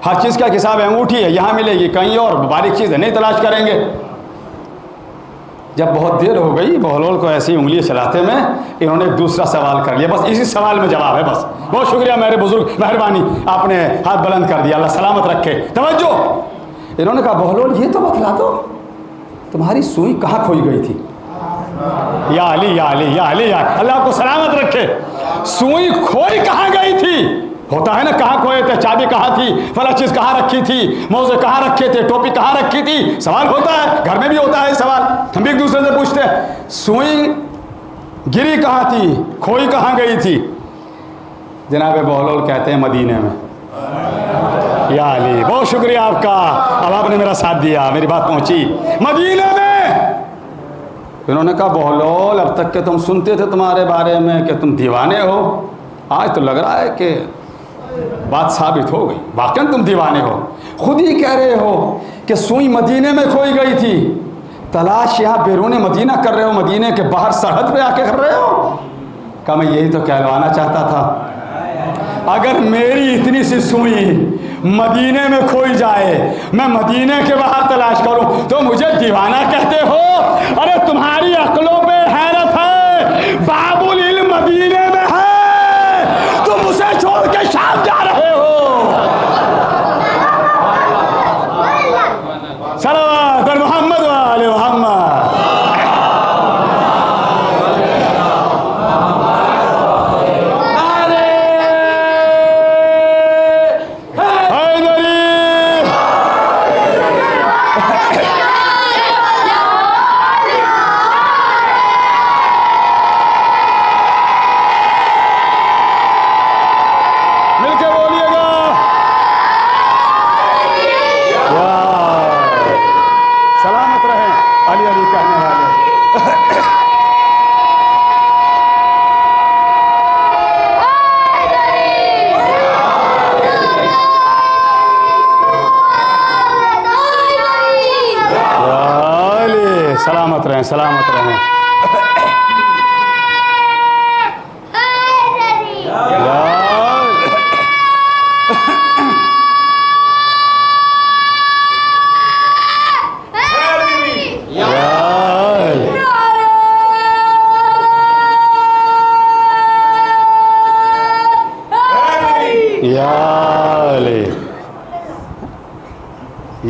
S1: ہر چیز کا حساب ہے. انگوٹھی ہے یہاں ملے گی، کہیں اور باریک چیز ہے نہیں تلاش کریں گے. جب بہت دیر ہو گئی بہلول کو ایسی انگلیاں چلاتے میں، انہوں نے ایک دوسرا سوال کر لیا. بس اسی سوال میں جواب ہے. بس بہت شکریہ میرے بزرگ، مہربانی، آپ نے ہاتھ بلند کر دیا، اللہ سلامت رکھے. توجہ. انہوں نے کہا بہلول یہ تو بتلا دو تمہاری سوئی کہاں کھوئی گئی تھی؟ یا علی یا علی یا علی یا اللہ آپ کو سلامت رکھے. سوئی کھوئی کہاں گئی تھی؟ ہوتا ہے نا کہاں کھوئے تھے، چابی کہاں تھی، فلاں چیز کہاں رکھی تھی، موزے کہاں رکھے تھے، ٹوپی کہاں رکھی تھی. سوال ہوتا ہے، گھر میں بھی ہوتا ہے سوال، ہم بھی ایک دوسرے سے پوچھتے ہیں سوئی گری کہاں تھی، کھوئی کہاں گئی تھی. جناب بہلول کہتے ہیں مدینے میں. یا علی بہت شکریہ آپ کا، اب آپ نے میرا ساتھ دیا، میری بات پہنچی. مدینے میں. انہوں نے کہا بہلول اب تک کہ تم سنتے تھے تمہارے بارے میں کہ تم دیوانے ہو، آج تو لگ رہا ہے کہ بات ثابت ہو گئی، واقعاً تم دیوانے ہو. خود ہی کہہ رہے ہو کہ سوئی مدینے میں کھوئی گئی تھی، تلاش یہاں بیرون مدینہ کر رہے ہو، مدینے کے باہر سرحد پہ آ کے کر رہے ہو. کہا میں یہی تو کہلوانا چاہتا تھا. اگر میری اتنی سی سوئی مدینے میں کھوئی جائے، میں مدینے کے باہر تلاش کروں تو مجھے دیوانہ کہتے ہو؟ ارے تمہاری عقلوں پہ حیرت ہے، باب العلم مدینے میں ہے، تم اسے چھوڑ کے شام جا رہے ہو. صلوات محمد و آل محمد.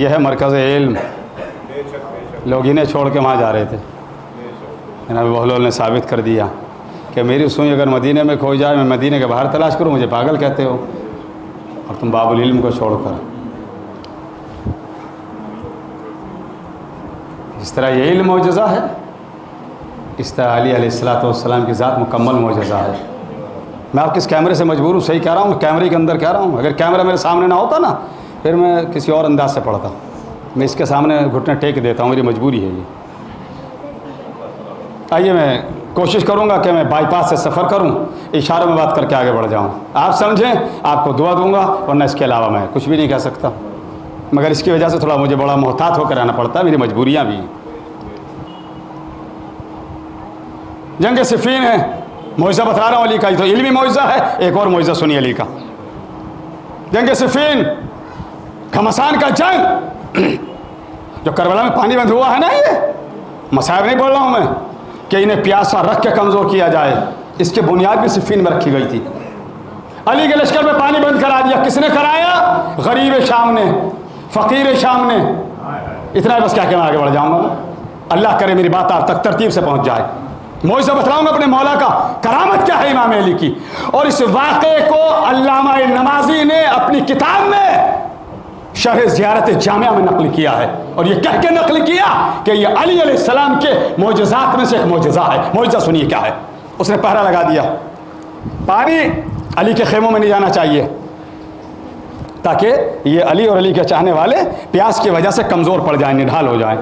S1: یہ ہے مرکز علم. لوگ انہیں چھوڑ کے وہاں جا رہے تھے. جناب بہلول نے ثابت کر دیا کہ میری سوئی اگر مدینے میں کھو جائے, میں مدینے کے باہر تلاش کروں, مجھے پاگل کہتے ہو, اور تم باب العلم کو چھوڑ کر. اس طرح یہ علم معجزہ ہے, اس طرح علی علیہ الصلوۃ والسلام کی ذات مکمل معجزہ ہے. میں آپ کس کیمرے سے مجبور ہوں, صحیح کہہ رہا ہوں, کیمرے کے اندر کہہ رہا ہوں. اگر کیمرہ میرے سامنے نہ ہوتا نا, پھر میں کسی اور انداز سے پڑھتا. میں اس کے سامنے گھٹنے ٹیک دیتا ہوں, میری مجبوری ہے یہ. آئیے میں کوشش کروں گا کہ میں بائی پاس سے سفر کروں, اشاروں میں بات کر کے آگے بڑھ جاؤں. آپ سمجھیں, آپ کو دعا دوں گا, ورنہ اس کے علاوہ میں کچھ بھی نہیں کہہ سکتا. مگر اس کی وجہ سے تھوڑا مجھے بڑا محتاط ہو کر رہنا پڑتا ہے, میری مجبوریاں بھی ہیں. جنگ صفین ہے, معجزہ بتا رہا ہوں علی کا, یہ تو علمی معجزہ ہے. ایک اور معجزہ سنیے علی کا. جنگ صفین, گھمسان کا جنگ, جو کربلا میں پانی بند ہوا ہے نا, یہ مصائب نہیں بول رہا ہوں میں کہ انہیں پیاسا رکھ کے کمزور کیا جائے. اس کی بنیاد بھی صفین میں رکھی گئی تھی. علی کے لشکر میں پانی بند کرا دیا. کس نے کرایا؟ غریب شام نے, فقیر شام نے. اتنا بس کیا کہ میں آگے بڑھ جاؤں گا. اللہ کرے میری بات آپ تک ترتیب سے پہنچ جائے. معجزہ بتلاؤں گا اپنے مولا کا. کرامت کیا ہے امام علی کی, اور اس واقعے کو علامہ نمازی نے اپنی کتاب میں شرح زیارت جامعہ میں نقل کیا ہے, اور یہ کہہ کے نقل کیا کہ یہ علی علیہ السلام کے معجزات میں سے ایک معجزہ ہے. معجزہ سنیے کیا ہے. اس نے پہرا لگا دیا, پانی علی کے خیموں میں نہیں جانا چاہیے, تاکہ یہ علی اور علی کے چاہنے والے پیاس کی وجہ سے کمزور پڑ جائیں, نڈھال ہو جائیں.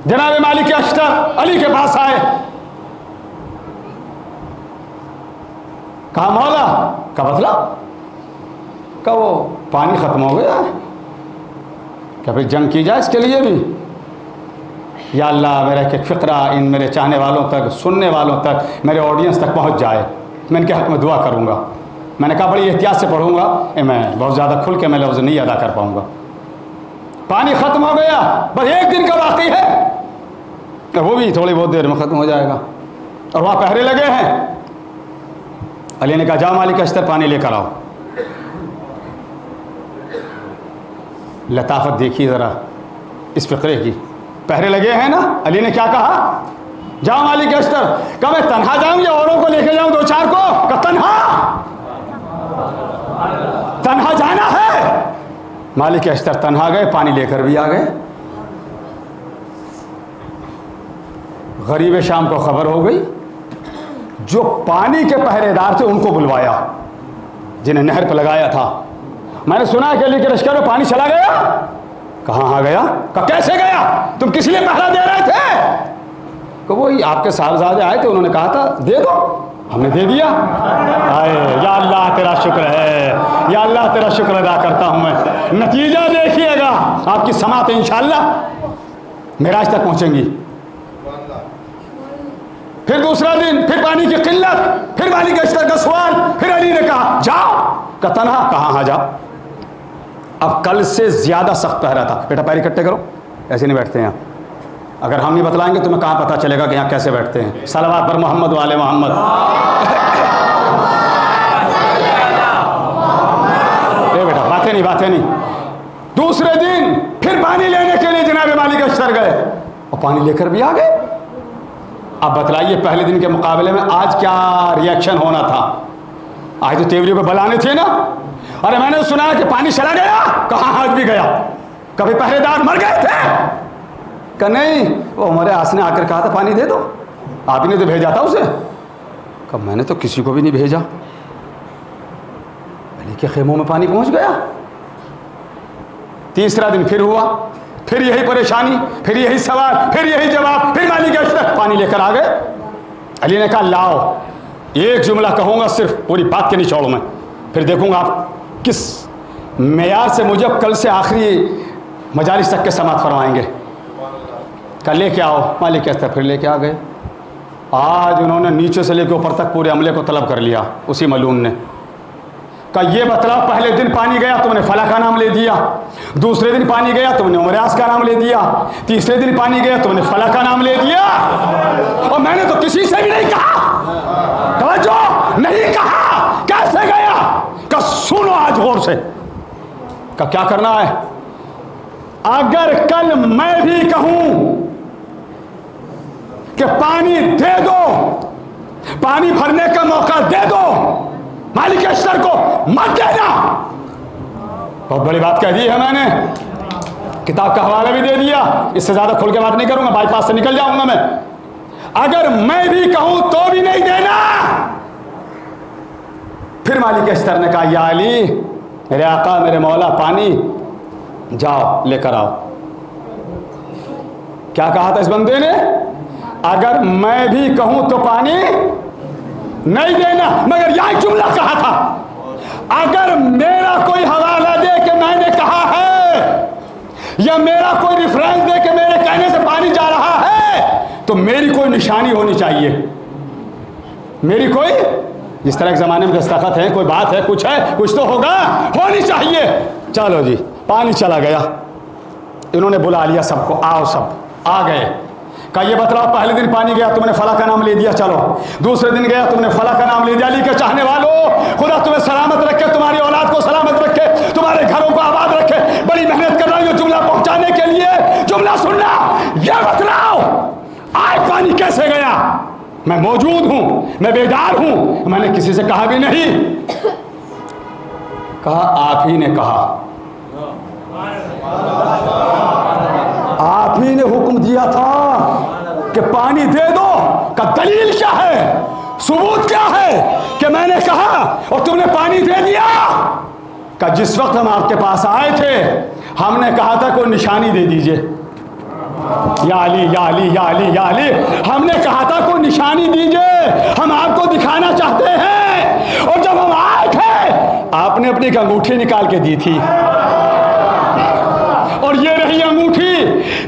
S1: جناب مالک اشتر علی کے پاس آئے, کہا مولا, کا مطلب, کہ وہ پانی ختم ہو گیا ہے, کہ پھر جنگ کی جائے اس کے لیے بھی. یا اللہ میرا ایک فقرہ ان میرے چاہنے والوں تک, سننے والوں تک, میرے آڈینس تک پہنچ جائے, میں ان کے حق میں دعا کروں گا. میں نے کہا بڑی احتیاط سے پڑھوں گا, میں بہت زیادہ کھل کے میں لفظ نہیں ادا کر پاؤں گا. پانی ختم ہو گیا, بس ایک دن کا واقعی ہے, وہ بھی تھوڑی بہت دیر میں ختم ہو جائے گا, اور وہاں پہرے لگے ہیں. علی نے کہا جاؤ مالک اشتر پانی لے کر آؤ. لطافت دیکھیے ذرا اس فقرے کی. پہرے لگے ہیں نا, علی نے کیا کہا, جاؤ مالک اشتر. کہا میں تنہا جاؤں یا اوروں کو لے کے جاؤں, دو چار کو؟ کہ تنہا جانا ہے. مالک اشتر تنہا گئے, پانی لے کر بھی آ گئے. غریب شام کو خبر ہو گئی, جو پانی کے پہرے دار تھے ان کو بلوایا, جنہیں نہر پہ لگایا تھا. میں نے سنا کہ علی کے لشکر میں پانی چلا گیا. کہاں گیا؟ کہ کیسے گیا, تم کس لیے پہرا دے رہے تھے؟ کہ وہی آپ کے صاحبزادے آئے تھے, انہوں نے کہا تھا دے دو, ہم نے دے دیا. یا اللہ تیرا شکر ہے, یا اللہ تیرا شکر ادا کرتا ہوں میں. نتیجہ دیکھیے گا, آپ کی سماعت انشاءاللہ معراج تک پہنچیں گی. پھر دوسرا دن, پھر پانی کی قلت, پھر مالک اشتر کا سوال. پھر علی نے کہا جاؤ. کہ تنہا؟ کہاں ہاں جاؤ. اب کل سے زیادہ سخت پہرا تھا. بیٹا پیر اکٹھے کرو, ایسے نہیں بیٹھتے ہیں. اگر ہم نہیں بتلائیں گے تمہیں کہاں پتہ چلے گا کہ یہاں کیسے بیٹھتے ہیں. صلوات پر محمد والے محمد. بیٹا باتیں نہیں. دوسرے دن پھر پانی لینے کے لیے جناب مالک اشتر گئے, اور پانی لے کر بھی آ گئے. اب بتلائیے پہلے دن کے مقابلے میں آج کیا ری ایکشن ہونا تھا. آج تو تیوریوں پہ بلانے تھے نا. ارے میں نے سنا کہ پانی چلا گیا. کہاں آج بھی گیا. کبھی پہرے دار مر گئے تھے؟ کہ نہیں, وہ ہمارے آس نے آ کر کہا تھا پانی دے دو, آپ ہی نے تو بھیجا تھا اسے. کہ میں نے تو کسی کو بھی نہیں بھیجا. علی کے خیموں میں پانی پہنچ گیا. تیسرا دن پھر ہوا, پھر یہی پریشانی, پھر یہی سوال, پھر یہی جواب. پھر مالک اشتر پانی لے کر آ گئے. علی نے کہا لاؤ, ایک جملہ کہوں گا صرف, پوری بات کے نچوڑ میں, پھر دیکھوں گا آپ کس معیار سے مجھے کل سے آخری مجالس تک کے سماعت فرمائیں گے. کہ لے کے آؤ. مالک اشتر پھر لے کے آ گئے. آج انہوں نے نیچے سے لے کے اوپر تک پورے عملے کو طلب کر لیا اسی ملعون نے. کہ یہ بتلاؤ, پہلے دن پانی گیا تم نے فلاں کا نام لے دیا, دوسرے دن پانی گیا تم نے عمریاس کا نام لے دیا, تیسرے دن پانی گیا تم نے فلاں کا نام لے دیا, اور میں نے تو کسی سے بھی نہیں کہا. توجہ نہیں کہا. کیسے گیا؟ کہ سنو آج غور سے. کہ کیا کرنا ہے؟ اگر کل میں بھی کہوں کہ پانی دے دو، پانی بھرنے کا موقع دے دو، مالک اشتر کو مت دینا، بہت بڑی بات کہہ دی ہے میں نے، کتاب کا حوالہ بھی دے دیا، اس سے زیادہ کھل کے بات نہیں کروں گا، بائی پاس سے نکل جاؤں گا میں۔ اگر میں بھی کہوں تو بھی نہیں دینا۔ پھر مالک اشتر نے کہا یا علی، میرے آقا میرے مولا، پانی جاؤ لے کر آؤ۔ کیا کہا تھا اس بندے نے؟ اگر میں بھی کہوں تو پانی نہیں دینا، مگر یہ جملہ کہا تھا، اگر میرا کوئی حوالہ دے کہ میں نے کہا ہے، یا میرا کوئی ریفرنس دے کہ میرے کہنے سے پانی جا رہا ہے، تو میری کوئی نشانی ہونی چاہیے، میری کوئی، جس طرح کے زمانے میں دستخط ہے، کوئی بات ہے، کچھ تو ہوگا، ہونی چاہیے۔ چلو جی، پانی چلا گیا، انہوں نے بلا لیا سب کو، آؤ سب آ گئے، کہا یہ بتلاؤ پہلے دن پانی گیا تم نے فلاں کا نام لے دیا، چلو دوسرے دن گیا تم نے فلاں کا نام لے دیا، علی کے چاہنے والوں خدا تمہیں سلامت رکھے، تمہاری اولاد کو سلامت رکھے، تمہارے گھروں کو آباد رکھے، بڑی محنت کر رہا ہوں یہ جملہ پہنچانے کے لیے، جملہ سننا، یہ بتلاؤ آج پانی کیسے گیا، میں موجود ہوں، میں بیدار ہوں، میں نے کسی سے کہا بھی نہیں۔ کہا آپ ہی نے کہا، آپ ہی نے حکم دیا تھا کہ پانی دے دو، کا دلیل کیا ہے، ثبوت کیا ہے کہ میں نے کہا اور تم نے پانی دے دیا؟ کہ جس وقت ہم آپ کے پاس آئے تھے ہم نے کہا تھا کوئی نشانی دے دیجئے، یا علی یا علی یا علی یا علی، ہم نے کہا تھا کوئی نشانی دیجئے، ہم آپ کو دکھانا چاہتے ہیں، اور جب ہم آئے تھے آپ نے اپنی انگوٹھی نکال کے دی تھی، اور یہ رہی انگوٹھی،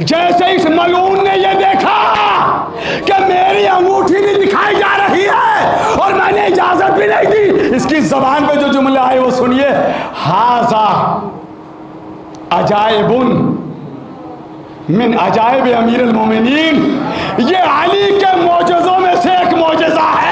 S1: جیسے اس ملعون نے یہ دیکھا کہ میری انگوٹھی بھی دکھائی جا رہی ہے اور میں نے اجازت بھی نہیں دی، اس کی زبان پہ جو جملے آئے وہ سنیے، ھذا عجائب من عجائب امیر المومنین، یہ علی کے معجزوں میں سے ایک معجزہ ہے۔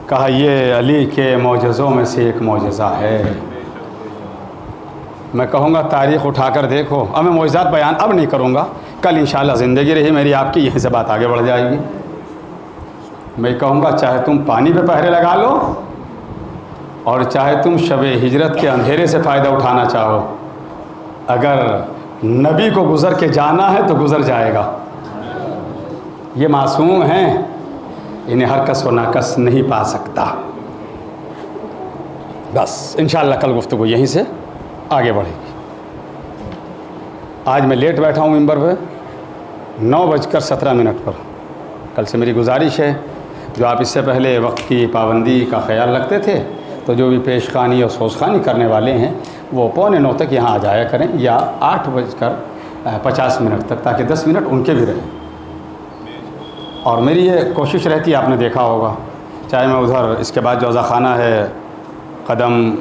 S1: کہا یہ علی کے معجزوں میں سے ایک معجزہ ہے۔ میں کہوں گا تاریخ اٹھا کر دیکھو، اب میں معجزات بیان اب نہیں کروں گا، کل انشاءاللہ زندگی رہی میری آپ کی، یہیں سے بات آگے بڑھ جائے گی۔ میں کہوں گا چاہے تم پانی پہ پہرے لگا لو اور چاہے تم شب ہجرت کے اندھیرے سے فائدہ اٹھانا چاہو، اگر نبی کو گزر کے جانا ہے تو گزر جائے گا۔ یہ معصوم ہیں، انہیں ہر کس و ناکس نہیں پا سکتا۔ بس انشاءاللہ کل گفتگو یہیں سے آگے بڑھے گی۔ آج میں لیٹ بیٹھا ہوں ممبر پہ 9:17 پر۔ کل سے میری گزارش ہے، جو آپ اس سے پہلے وقت کی پابندی کا خیال رکھتے تھے تو جو بھی پیش خوانی اور سوز خوانی کرنے والے ہیں وہ 8:45 تک یہاں آ جایا کریں، یا 8:50 تک، تاکہ 10 منٹ ان کے بھی رہیں۔ اور میری یہ کوشش رہتی ہے، آپ نے دیکھا ہوگا، چاہے میں ادھر اس کے بعد جو عزا خانہ ہے قدم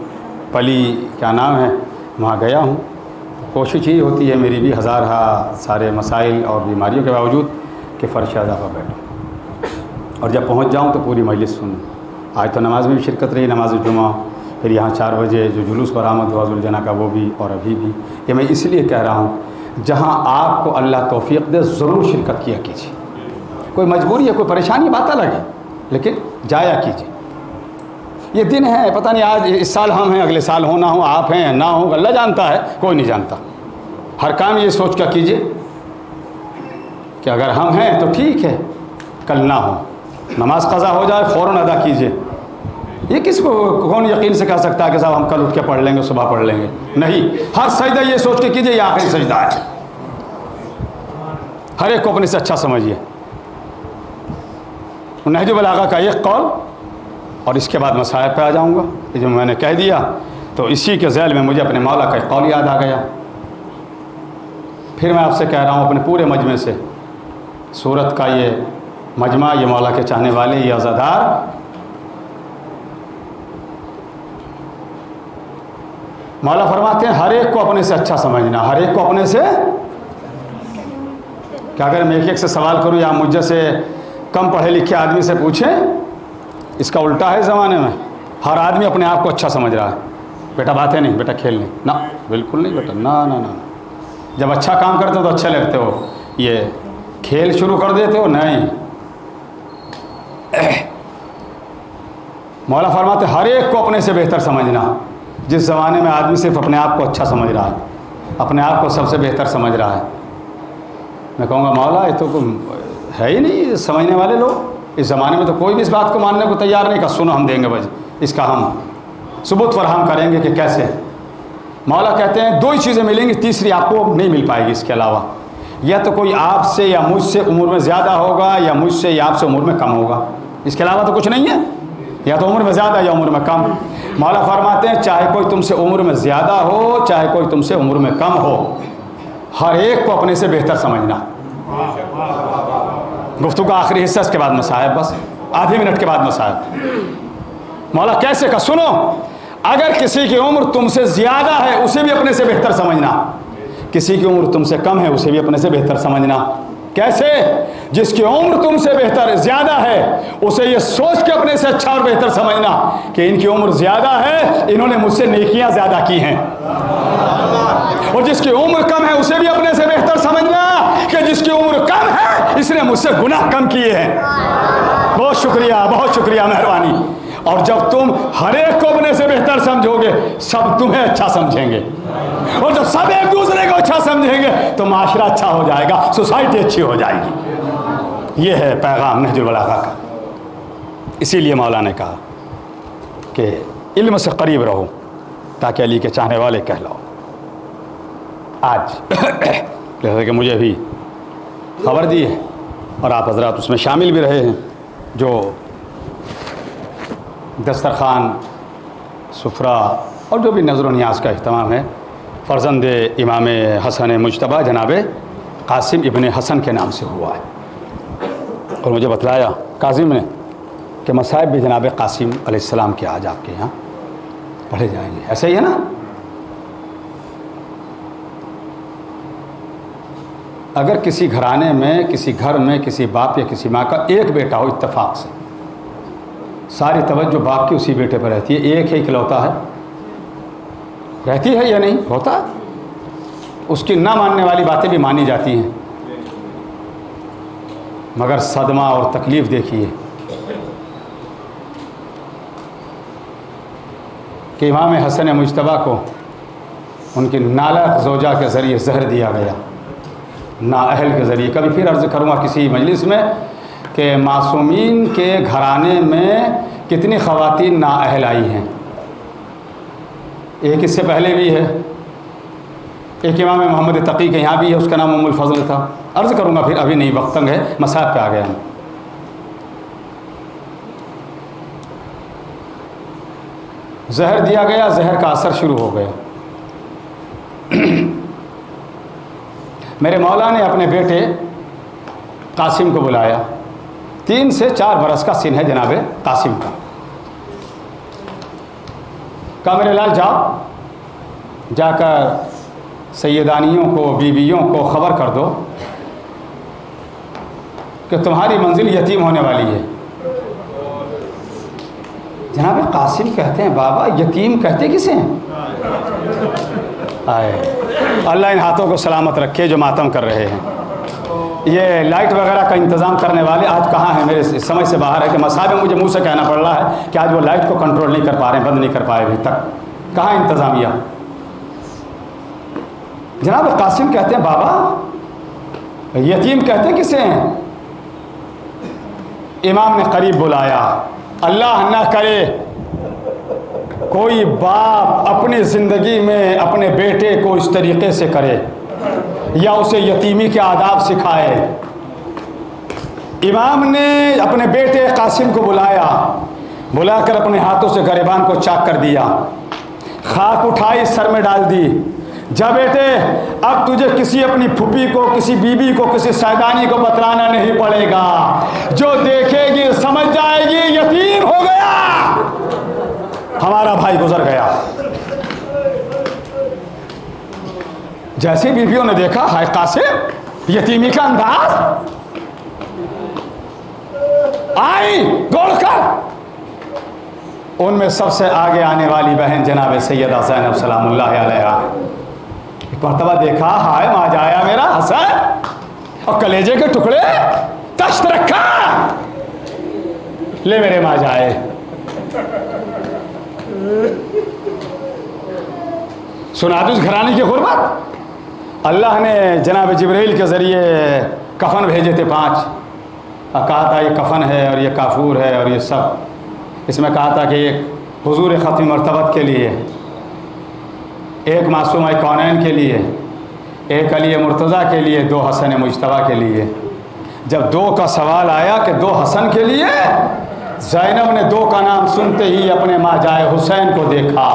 S1: پلی کیا نام ہے وہاں گیا ہوں، کوشش یہی ہوتی ہے میری بھی، ہزارہا سارے مسائل اور بیماریوں کے باوجود کہ فرش اعضا پر بیٹھوں، اور جب پہنچ جاؤں تو پوری مجلس سنوں۔ آج تو نماز میں بھی شرکت رہی، نماز جمعہ، پھر یہاں 4 بجے جو جلوس برآمد ہوا ذوالجناح کا وہ بھی، اور ابھی بھی۔ یہ میں اس لیے کہہ رہا ہوں جہاں آپ کو اللہ توفیق دے ضرور شرکت کیا کیجیے، کوئی مجبوری ہے، کوئی پریشانی، بات الگ ہے، لیکن جایا کیجیے۔ یہ دن ہے، پتہ نہیں آج اس سال ہم ہیں، اگلے سال ہونا ہو، آپ ہیں نہ ہو، اللہ جانتا ہے، کوئی نہیں جانتا۔ ہر کام یہ سوچ کر کیجیے کہ اگر ہم ہیں تو ٹھیک ہے، کل نہ ہو، نماز قضا ہو جائے فوراً ادا کیجیے. یہ کس کو کون یقین سے کہہ سکتا ہے کہ صاحب ہم کل اٹھ کے پڑھ لیں گے, صبح پڑھ لیں گے؟ نہیں, ہر سجدہ یہ سوچ کے کیجیے یہ آخری سجدہ ہے. ہر ایک کو اپنے سے اچھا سمجھیے. نہج البلاغہ کا ایک قول, اور اس کے بعد مصائب پہ آ جاؤں گا. یہ جو میں نے کہہ دیا تو اسی کے ذیل میں مجھے اپنے مولا کا ایک قول یاد آ گیا. پھر میں آپ سے کہہ رہا ہوں اپنے پورے مجمع سے, سورت کا یہ مجمع, یہ مولا کے چاہنے والے, یہ عزادار, مولا فرماتے ہیں ہر ایک کو اپنے سے اچھا سمجھنا, ہر ایک کو اپنے سے. کہ اگر میں ایک سے سوال کروں یا مجھ سے کم پڑھے لکھے آدمی سے پوچھیں, اس کا الٹا ہے زمانے میں. ہر آدمی اپنے آپ کو اچھا سمجھ رہا ہے. بیٹا باتیں نہیں, بیٹا کھیل نہیں, نہ بالکل نہیں بیٹا, نہ. جب اچھا کام کرتے ہو تو اچھے لگتے ہو, یہ کھیل شروع کر دیتے ہو, نہیں. مولا فرماتے ہر ایک کو اپنے سے بہتر سمجھنا. جس زمانے میں آدمی صرف اپنے آپ کو اچھا سمجھ رہا ہے, اپنے آپ کو سب سے بہتر سمجھ رہا ہے, میں کہوں گا مولا یہ تو ہے ہی نہیں سمجھنے والے لوگ. اس زمانے میں تو کوئی بھی اس بات کو ماننے کو تیار نہیں. کہ سنو ہم دیں گے بھائی, اس کا ہم ثبوت فراہم کریں گے کہ کیسے. مولا کہتے ہیں دو ہی چیزیں ملیں گی, تیسری آپ کو نہیں مل پائے گی اس کے علاوہ. یا تو کوئی آپ سے یا مجھ سے عمر میں زیادہ ہوگا, یا مجھ سے یا آپ سے عمر میں کم ہوگا. اس کے علاوہ تو کچھ نہیں ہے, یا تو عمر میں زیادہ یا عمر میں کم. مولا فرماتے ہیں چاہے کوئی تم سے عمر میں زیادہ ہو, چاہے کوئی تم سے عمر میں کم ہو, ہر ایک کو اپنے سے بہتر سمجھنا. گفتگو کا آخری حصہ, اس کے بعد مصائب, بس آدھے منٹ کے بعد مصائب. مولا کیسے کا سنو, اگر کسی کی عمر تم سے زیادہ ہے اسے بھی اپنے سے بہتر سمجھنا, کسی کی عمر تم سے کم ہے اسے بھی اپنے سے بہتر سمجھنا. کیسے؟ جس کی عمر تم سے بہتر زیادہ ہے اسے یہ سوچ کے اپنے سے اچھا اور بہتر سمجھنا کہ ان کی عمر زیادہ ہے, انہوں نے مجھ سے نیکیاں زیادہ کی ہیں. اور جس کی عمر کم ہے اسے بھی اپنے سے بہتر سمجھنا کہ جس کی عمر کم ہے اس نے مجھ سے گناہ کم کیے ہیں. بہت شکریہ, بہت شکریہ, مہربانی. اور جب تم ہر ایک کو اپنے سے بہتر سمجھو گے سب تمہیں اچھا سمجھیں گے, اور جب سب ایک دوسرے کو اچھا سمجھیں گے تو معاشرہ اچھا ہو جائے گا, سوسائٹی اچھی ہو جائے گی. یہ ہے پیغام نہج البلاغہ کا. اسی لیے مولا نے کہا کہ علم سے قریب رہو تاکہ علی کے چاہنے والے کہلاؤ. آج جیسے کہ مجھے بھی خبر دی ہے اور آپ حضرات اس میں شامل بھی رہے ہیں, جو دسترخوان, سفرہ اور جو بھی نظر و نیاز کا اہتمام ہے فرزند امام حسن مجتبیٰ جناب قاسم ابن حسن کے نام سے ہوا ہے. اور مجھے بتلایا قاسم نے کہ مصائب بھی جناب قاسم علیہ السلام کے آج آپ کے یہاں پڑھے جائیں گے. ایسے ہی ہے نا؟ اگر کسی گھرانے میں, کسی گھر میں کسی باپ یا کسی ماں کا ایک بیٹا ہو, اتفاق سے ساری توجہ باپ کی اسی بیٹے پر رہتی ہے, ایک ہی اکلوتا ہے, رہتی ہے یا نہیں ہوتا, اس کی نہ ماننے والی باتیں بھی مانی جاتی ہیں, مگر صدمہ اور تکلیف دیکھیے کہ امام حسن مجتبیٰ کو ان کی نالہ زوجہ کے ذریعے زہر دیا گیا, نااہل کے ذریعے. کبھی پھر عرض کروں گا کسی مجلس میں کہ معصومین کے گھرانے میں کتنی خواتین نااہل آئی ہیں. ایک اس سے پہلے بھی ہے, ایک امام محمد تقی کے یہاں بھی ہے, اس کا نام ام الفضل تھا. عرض کروں گا پھر, ابھی نہیں, وقت تنگ ہے, مصائب پہ آ گیا ہم. زہر دیا گیا, زہر کا اثر شروع ہو گیا. میرے مولا نے اپنے بیٹے قاسم کو بلایا, 3 سے 4 برس کا سن ہے جناب قاسم کا. کہا میرے لال جاؤ, جا کر سیدانیوں کو, بیویوں کو خبر کر دو کہ تمہاری منزل یتیم ہونے والی ہے. جناب قاسم کہتے ہیں بابا یتیم کہتے کسے ہیں؟ آئے اللہ ان ہاتھوں کو سلامت رکھے جو ماتم کر رہے ہیں. یہ لائٹ وغیرہ کا انتظام کرنے والے آج کہاں ہیں؟ میرے سمجھ سے باہر ہے کہ مصائب میں مجھے منہ سے کہنا پڑ رہا ہے کہ آج وہ لائٹ کو کنٹرول نہیں کر پا رہے ہیں, بند نہیں کر پائے ابھی تک. کہاں انتظامیہ؟ جناب قاسم کہتے ہیں بابا یتیم کہتے کسے ہیں؟ امام نے قریب بلایا. اللہ نہ کرے کوئی باپ اپنی زندگی میں اپنے بیٹے کو اس طریقے سے کرے یا اسے یتیمی کے آداب سکھائے. امام نے اپنے بیٹے قاسم کو بلا کر اپنے ہاتھوں سے گریبان کو چاک کر دیا, خاک اٹھائی, سر میں ڈال دی. جا بیٹے, اب تجھے کسی اپنی پھوپھی کو, کسی بیوی کو, کسی سیدانی کو بتلانا نہیں پڑے گا. جو دیکھے گی سمجھ جائے گی یتیم ہو گیا, ہمارا بھائی گزر گیا. جیسے بیویوں نے دیکھا, ہائے قاسم یتیمی کا انداز, آئی دوڑ کر. ان میں سب سے آگے آنے والی بہن جناب سیدہ زینب سلام اللہ علیہا, ایک مرتبہ دیکھا, ہائے ماں جایا میرا حسن, اور کلیجے کے ٹکڑے تشت رکھا, لے میرے ماں جائے. سنا تو اس گھرانے کی غربت. اللہ نے جناب جبرائیل کے ذریعے کفن بھیجے تھے 5, اور کہا تھا یہ کفن ہے اور یہ کافور ہے اور یہ سب. اس میں کہا تھا کہ ایک حضور ختم مرتبت کے لیے, ایک معصومہ کونین کے لیے, ایک علی مرتضیٰ کے لیے, 2 حسن مجتبیٰ کے لیے. جب 2 کا سوال آیا کہ 2 حسن کے لیے, زینب نے 2 کا نام سنتے ہی اپنے ماں جائے حسین کو دیکھا.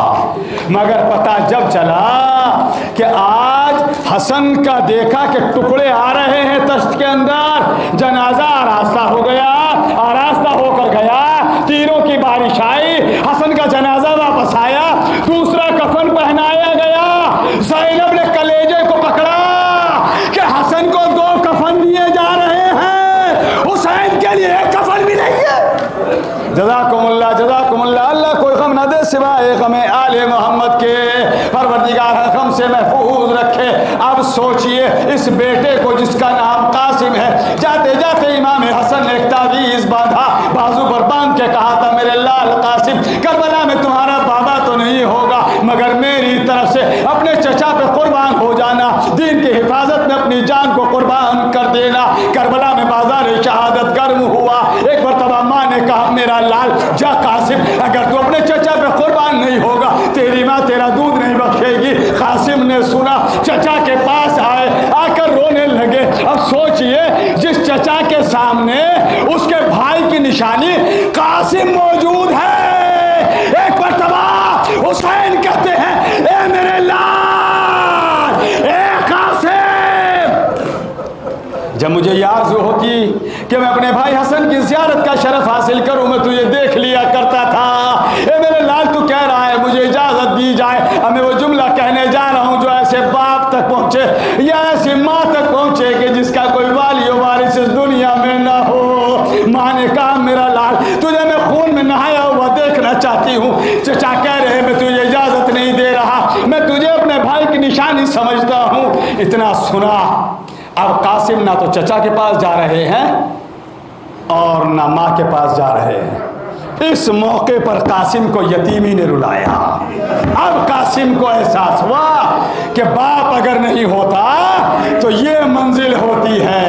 S1: مگر پتہ جب چلا کہ آج حسن کا دیکھا کہ ٹکڑے آ رہے ہیں تشت کے اندر, جنازہ آراستہ ہو گیا, آراستہ ہو کر گیا, تیروں کی بارش آئی, حسن کا جنازہ واپس آیا, دوسرا کفن پہنایا گیا. زینب نے کلیجے کو پکڑا کہ حسن کو 2 کفن دیے جا رہے ہیں, حسین کے لیے 1 کفن بھی نہیں ہے. جزاکم اللہ, جزاکم اللہ. اللہ کوئی غم نہ دے سوائے غم آل محمد کے, پروردگار غم سے محفوظ رکھے. اب سوچئے اس بیٹے کو جس کا نام قاسم ہے, جاتے جاتے امام حسن نے ایک تعویذ باندھا, بازو پر باندھ کے کہا تھا میرے لال قاسم, کربلا میں تمہارا بابا تو نہیں ہوگا مگر میری طرف سے اپنے چچا پہ قربان ہو جانا, دین کی حفاظت میں اپنی جان کو قربان کر دینا. کربلا میں بازار شہادت گرم ہوا. ایک مرتبہ ماں نے کہا میرا لال جا قاسم, اگر تو اپنے چچا پہ قربان نہیں ہوگا تیری ماں تیرا دودھ نہیں بخشے گی. قاسم نے سنا, چچا کے پاس آئے, آ کر رونے لگے. اب سوچئے جس چچا کے سامنے اس کے بھائی کی نشانی قاسم موجود ہے. ایک مرتبہ حسین کہتے ہیں اے میرے لال, اے قاسم. جب مجھے یہ آرزو ہوتی کہ میں اپنے بھائی حسن کی زیارت کا شرف حاصل کروں, میں تجھے دیکھ لیا کرتا تھا. اے میرے لال تو کہہ رہا ہے مجھے اجازت دی جائے, اب میں وہ جملہ کہنے جا رہا ہوں جو ایسے باپ تک پہنچے یا ایسی ماں تک پہنچے کہ جس کا کوئی والی و وارث اس دنیا میں نہ ہو. ماں نے کہا میرا لال تجھے میں خون میں نہایا ہوا دیکھنا چاہتی ہوں. چچا کہہ رہے میں تجھے اجازت نہیں دے رہا, میں تجھے اپنے بھائی کی نشانی سمجھتا ہوں. اتنا سنا, اب قاسم نہ تو چچا کے پاس جا رہے ہیں اور نہ ماں کے پاس جا رہے ہیں. اس موقع پر قاسم کو یتیمی نے رلایا. اب قاسم کو احساس ہوا کہ باپ اگر نہیں ہوتا تو یہ منزل ہوتی ہے.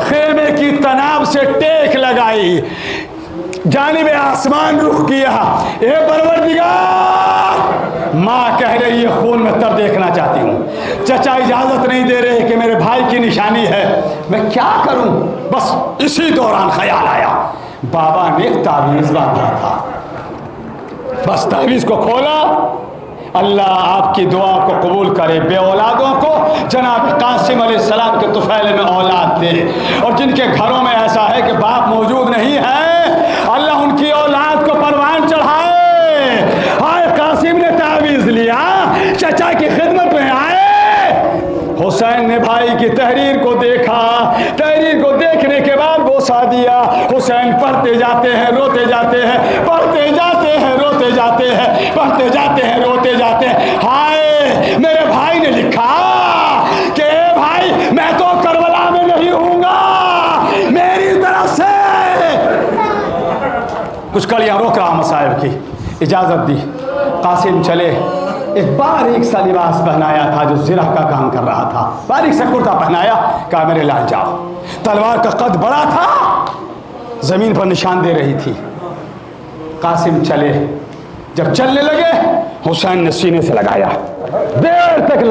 S1: خیمے کی تناب سے ٹیک لگائی, جانب آسمان رخ کیا, اے پروردگار. ماں کہہ رہی ہے خون میں تب دیکھنا چاہتی ہوں, چچا اجازت نہیں دے رہے کہ میرے بھائی کی نشانی ہے, میں کیا کروں. بس اسی دوران خیال آیا بابا نے ایک تعویذ باندھا تھا. بس تعویذ کو کھولا, اللہ آپ کی دعا کو قبول کرے. بے اولادوں کو جناب قاسم علیہ السلام کے طفیل میں اولاد دے, اور جن کے گھروں میں ایسا ہے کہ باپ موجود نہیں ہے اللہ ان کی اولاد کو پروان چڑھائے. ہائے قاسم نے تعویذ لیا, چچا کی خدمت میں آئے. حسین نے بھائی کی تحریر کو دیکھا, تحریر کو دیکھنے کے بعد بوسا دیا. حسین پڑھتے جاتے ہیں روتے جاتے ہیں, پڑھتے جاتے ہیں روتے جاتے ہیں, پڑھتے جاتے ہیں روتے جاتے ہیں. ہائے میرے بھائی نے لکھا کہ اے بھائی میں تو کربلا میں نہیں ہوں گا, میری طرف سے کچھ کڑیاں روک رہا مصائب کی. اجازت دی, قاسم چلے. ایک باریک سا لباس پہنایا تھا جو زرہ کا کام کر رہا تھا, باریک سا کرتا پہنایا, کہا میرے لال جاؤ. تلوار کا قد بڑا تھا, زمین پر نشان دے رہی تھی. قاسم چلے. جب چلنے لگے حسین نے سینے سے لگایا, دیر تک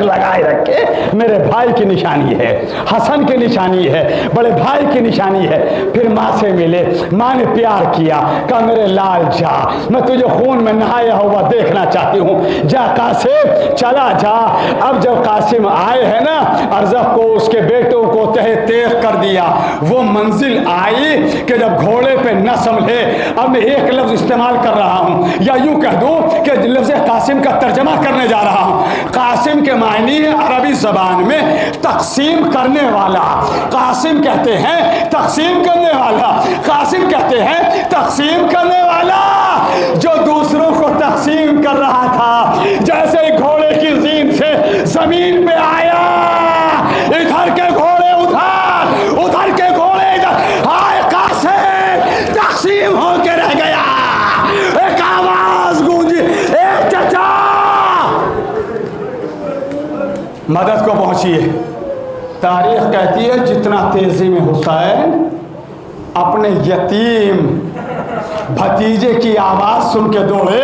S1: لگائے رکھے. میرے بھائی کی نشانی ہے, حسن کی نشانی ہے, بڑے بھائی کی نشانی ہے. پھر ماں سے ملے, ماں نے پیار کیا, کہا میرے لال جا, میں تجھے خون میں نہایا ہوا دیکھنا چاہتی ہوں, جا قاسم چلا جا. اب جب قاسم آئے ہیں نا, ارزق کو اس کے بیٹوں کو تہ تیغ کر دیا. وہ منزل آئی کہ جب گھوڑے پہ نہ سنبھلے. اب میں ایک لفظ استعمال کر رہا ہوں, یا یوں کہہ دوں کہ لفظ قاسم کا ترجمہ کرنے جا رہا ہوں. قاسم کے معنی ہے عربی زبان میں تقسیم کرنے والا. قاسم کہتے ہیں تقسیم کرنے والا. قاسم کہتے ہیں تقسیم کرنے والا, جو دوسروں کو تقسیم کر رہا تھا. جیسے گھوڑے کی زین سے زمین پہ آیا, ادھر کے گھوڑے ادھر کے گھوڑے ادھر, ہائے قاسم تقسیم ہو کے رہ گیا. ایک آواز گونجی, اے چچا مدد کو پہنچیے. تاریخ کہتی ہے جتنا تیزی میں حسین اپنے یتیم بھتیجے کی آواز سن کے دوڑے,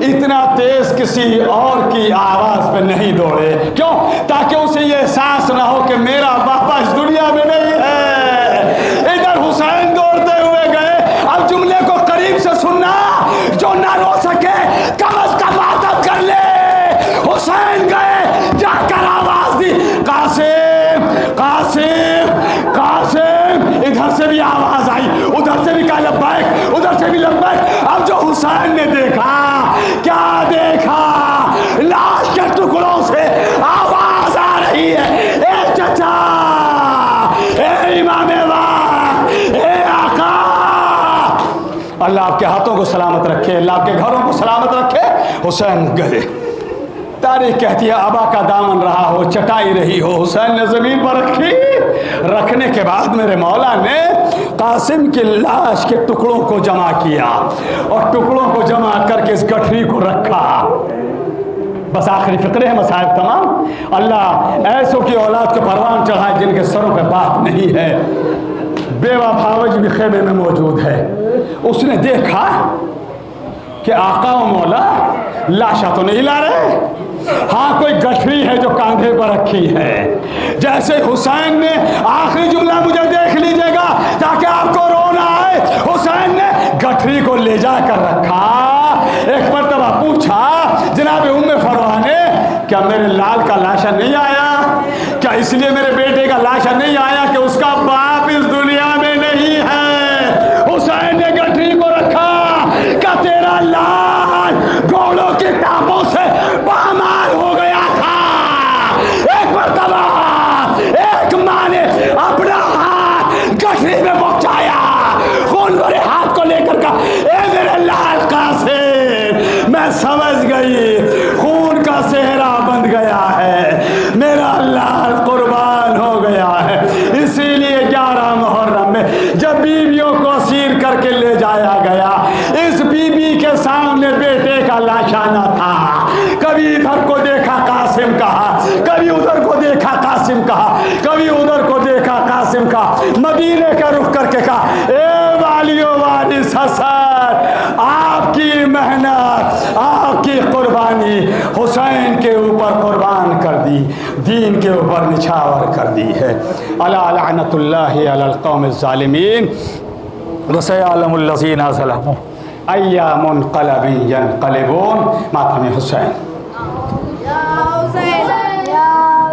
S1: اتنا تیز کسی اور کی آواز پہ نہیں دوڑے. کیوں؟ تاکہ اسے یہ احساس نہ ہو کہ میرا باپا اس دنیا میں نہیں ہے. ادھر حسین دوڑتے ہوئے گئے. اب جملے کو قریب سے سننا, جو نہ رو سکے کم از کم عادت کر لے. حسین گئے, جا کر آواز دی, قاسم قاسم قاسم. ادھر سے بھی آواز آئی, ادھر سے بھی کہا لبیک, ادھر سے بھی لبیک. اب جو حسین نے دیکھا, کیا دیکھا, لاش کے ٹکڑوں سے آواز آ رہی ہے, اے چچا, اے امام وقت, اے آقا. اللہ آپ کے ہاتھوں کو سلامت رکھے, اللہ آپ کے گھروں کو سلامت رکھے. حسین گئے. تاریخ کہتی ہے ابا کا دامن رہا ہو, چٹائی رہی ہو, حسین نے زمین پر رکھی. رکھنے کے بعد میرے مولا نے قاسم کی لاش کے ٹکڑوں کو جمع کیا, اور ٹکڑوں کو جمع کر کے اس گٹھری کو رکھا. بس آخری فقرے ہیں مسائل تمام. اللہ ایسوں کی اولاد کو پروان چڑھائے جن کے سروں پہ بات نہیں ہے. بیوہ بھاوج بھی خیمے میں موجود ہے. اس نے دیکھا کہ آقا و مولا لاشا تو نہیں لا رہے, ہاں کوئی گٹھری ہے جو کاندھے پر رکھی ہے. جیسے حسین نے, آخری جملہ مجھے دیکھ لیجئے گا تاکہ آپ کو رونا آئے, حسین نے گٹھری کو لے جا کر رکھا. ایک مرتبہ پوچھا جناب ام فروا نے, کیا میرے لال کا لاشا نہیں آیا؟ کیا اس لیے میرے بیٹے کا لاشا نہیں آیا کہ اس کا باپ اس دنیا میں نہیں ہے؟ حسین نے گٹھری کو رکھا کہ تیرا لال گھوڑوں کی ٹانپوں سے پامال ہو گیا تھا. ایک مرتبہ ایک ماں نے اپنا ہاتھ گٹھری میں پہنچایا, خون بھرے ہاتھ کو لے کر کہا, اے میرے لال قاسم, میں سمجھ گئی خون کا صحرا بند گیا ہے, میرا لال قربان ہو گیا ہے. اسی لیے 11 محرم میں جب بیویوں کو اسیر کر کے لے جایا گیا, اس بیوی کے سامنے بیٹے کا لاشا نہ تھا. کبھی ادھر کو دیکھا قاسم کہا, کبھی ادھر کو دیکھا قاسم کہا, کبھی ادھر کو دیکھا قاسم کہا. مدینے کا رخ کر کے کہا, اے والی و وارث حسن, آپ کی محنت, آپ کی قربانی حسین کے اوپر قربان کر دی, دین کے اوپر نچھاور کر دی ہے. الا لعنت اللہ علی القوم الظالمین وسيعلم الذين ظلموا أي منقلب ينقلبون. ماتم حسین.